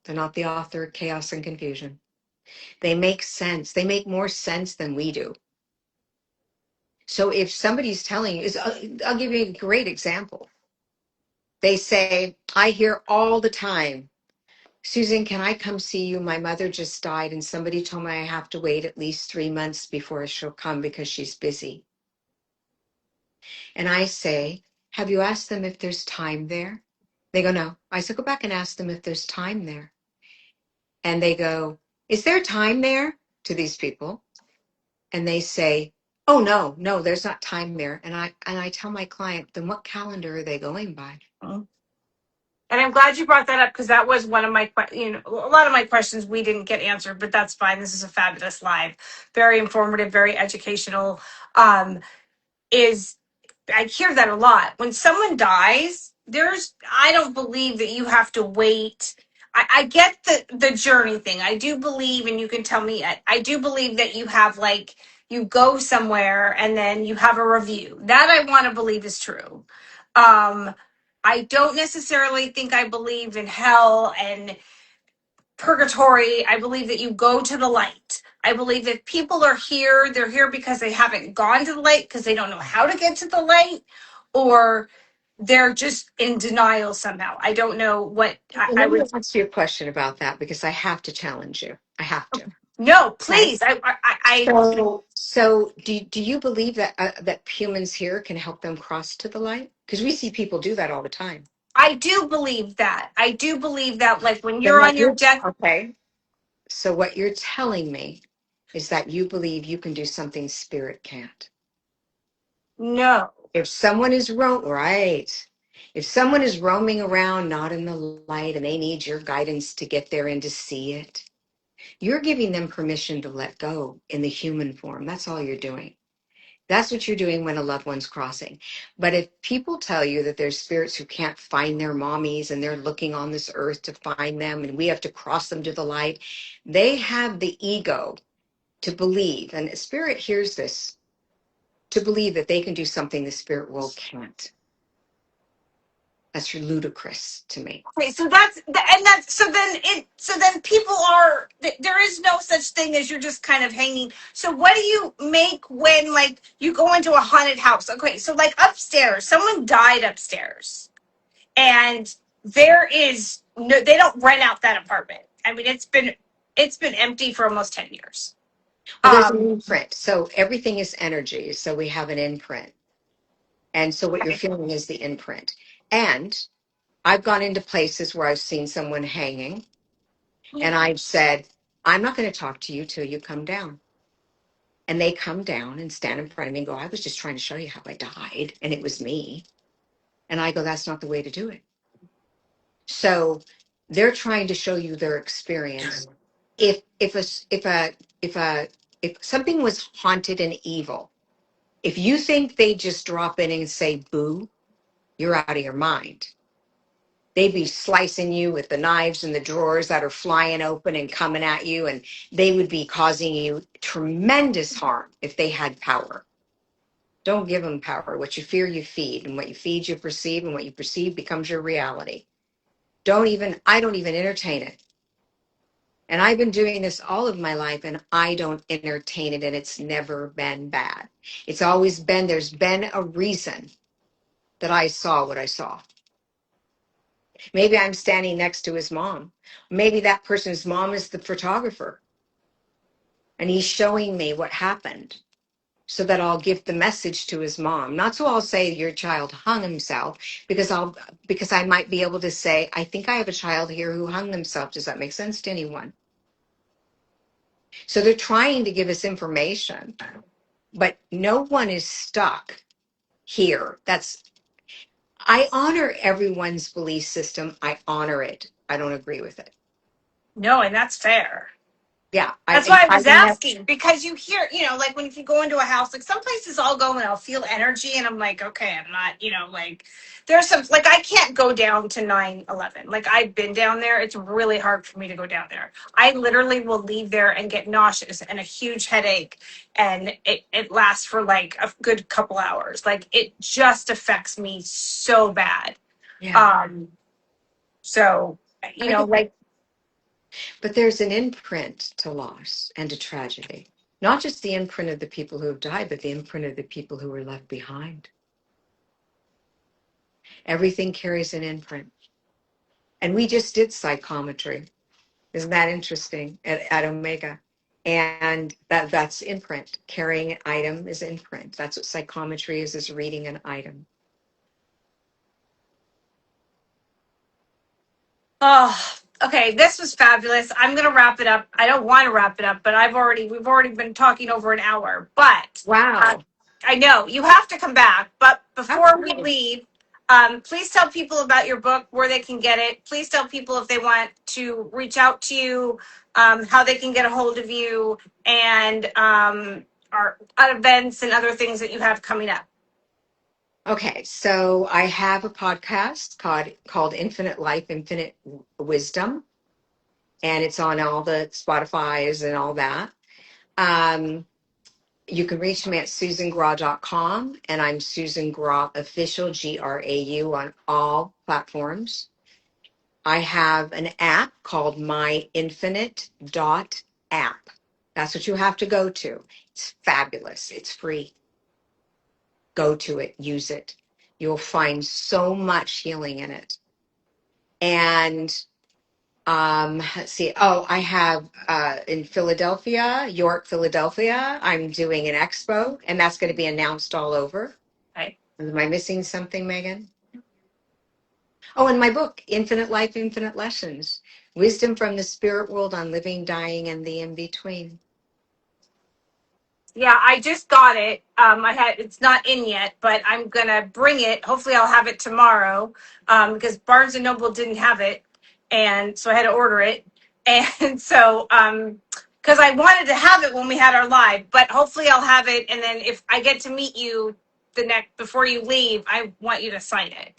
They're not the author of chaos and confusion. They make sense. They make more sense than we do. So if somebody's telling you, I'll give you a great example. They say, I hear all the time, Susan, can I come see you? My mother just died, and somebody told me I have to wait at least 3 months before she'll come because she's busy. And I say, have you asked them if there's time there? They go, no. I said, go back and ask them if there's time there. And they go, is there time there, to these people? And they say, oh no, there's not time there. And I tell my client, then what calendar are they going by? And I'm glad you brought that up because that was one of my, a lot of my questions we didn't get answered, but that's fine. This is a fabulous live, very informative, very educational. Is I hear that a lot. When someone dies, I don't believe that you have to wait. I get the journey thing. I do believe, and you can tell me, I do believe that you have like, you go somewhere and then you have a review. That I want to believe is true. Um, I don't necessarily think I believe in hell and purgatory. I believe that you go to the light. I believe if people are here, they're here because they haven't gone to the light because they don't know how to get to the light, or they're just in denial somehow. I don't know what Well, I let me would. ask you a question about that because I have to challenge you. I have to. No, Okay. please. I So do you believe that humans here can help them cross to the light? Because we see people do that all the time. I do believe that. I do believe that. Like when Then you're on what your you're death. okay. So what you're telling me is that you believe you can do something spirit can't. No. If someone is right. If someone is roaming around not in the light and they need your guidance to get there and to see it, you're giving them permission to let go in the human form. That's all you're doing. That's what you're doing when a loved one's crossing. But if people tell you that there's spirits who can't find their mommies and they're looking on this earth to find them and we have to cross them to the light, they have the ego to believe, and spirit hears this, to believe that they can do something the spirit world can't. That's ludicrous to me. Okay, so that's so then people are there is no such thing as you're just kind of hanging. So what do you make when like you go into a haunted house? Okay, so like upstairs, someone died upstairs, and there is no, they don't rent out that apartment. I mean, it's been empty for almost 10 years. Well, there's an Um, imprint. So everything is energy. So we have an imprint. And so what you're Okay. feeling is the imprint. And I've gone into places where I've seen someone hanging and I've said, I'm not going to talk to you till you come down. And they come down and stand in front of me and go, I was just trying to show you how I died. And it was me. And I go, that's not the way to do it. So they're trying to show you their experience. If something was haunted and evil, if you think they just drop in and say boo, you're out of your mind. They'd be slicing you with the knives and the drawers that are flying open and coming at you, and they would be causing you tremendous harm if they had power. Don't give them power. What you fear, you feed, and what you feed, you perceive, and what you perceive becomes your reality. I don't even entertain it. And I've been doing this all of my life and I don't entertain it, and it's never been bad. It's always been, there's been a reason that I saw what I saw. Maybe I'm standing next to his mom. Maybe that person's mom is the photographer and he's showing me what happened so that I'll give the message to his mom. Not so I'll say your child hung himself, because I might be able to say, I think I have a child here who hung themselves. Does that make sense to anyone? So they're trying to give us information, but no one is stuck here. I honor everyone's belief system. I honor it. I don't agree with it. No, and that's fair. Yeah, That's why I I was never. asking, because you hear, like when if you go into a house, like some places I'll go and I'll feel energy and I'm like, okay, I'm not, like there's some, like I can't go down to 9/11. Like I've been down there. It's really hard for me to go down there. I literally will leave there and get nauseous and a huge headache, and it lasts for like a good couple hours. Like it just affects me so bad. Yeah, Um, so, I get that. like, But there's an imprint to loss and to tragedy. Not just the imprint of the people who have died, but the imprint of the people who were left behind. Everything carries an imprint. And we just did psychometry. Isn't that interesting at Omega? And that's imprint. Carrying an item is imprint. That's what psychometry is reading an item. oh, okay. This was fabulous. I'm gonna wrap it up. I don't want to wrap it up, but we've already been talking over an hour. But Wow. I know you have to come back. But before we Absolutely. leave, please tell people about your book, where they can get it. Please tell people if they want to reach out to you, how they can get a hold of you, and our events and other things that you have coming up. Okay, so I have a podcast called Infinite Life, Infinite Wisdom, and it's on all the Spotify's and all that. Um, you can reach me at susangrau.com, and I'm Susan Grau Official, GRAU, on all platforms. I have an app called My Infinite Dot App. That's what you have to go to. It's fabulous. It's free. Go to it, use it. You'll find so much healing in it. And let's see. Oh, I have in Philadelphia, York, Philadelphia, I'm doing an expo, and that's going to be announced all over. Okay. Am I missing something, Megan? Oh, and my book, Infinite Life, Infinite Lessons, Wisdom from the Spirit World on Living, Dying, and the In-Between. Yeah, I just got it. It's not in yet, but I'm gonna bring it. Hopefully, I'll have it tomorrow. Because Barnes and Noble didn't have it, and so I had to order it. And so, because I wanted to have it when we had our live, but hopefully, I'll have it. And then if I get to meet you the next before you leave, I want you to sign it.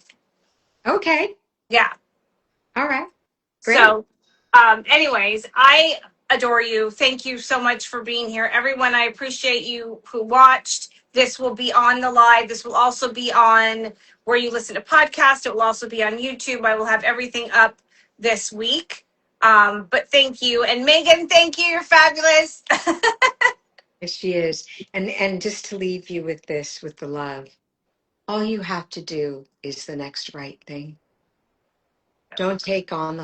Okay. Yeah. All right. Great. So, anyways, I adore you. Thank you so much for being here. Everyone, I appreciate you who watched. This will be on the live. This will also be on where you listen to podcasts. It will also be on YouTube. I will have everything up this week. But thank you. And Megan, thank you. You're fabulous. Yes, she is. And just to leave you with this, with the love, all you have to do is the next right thing. Don't take on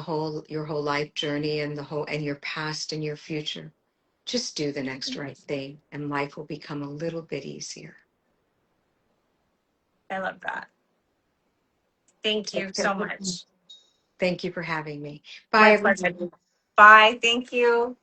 your whole life journey and your past and your future. Just do the next right thing, and life will become a little bit easier. I love that. Thank you so much. Thank you for having me. My Bye, everyone. pleasure. Bye. Thank you.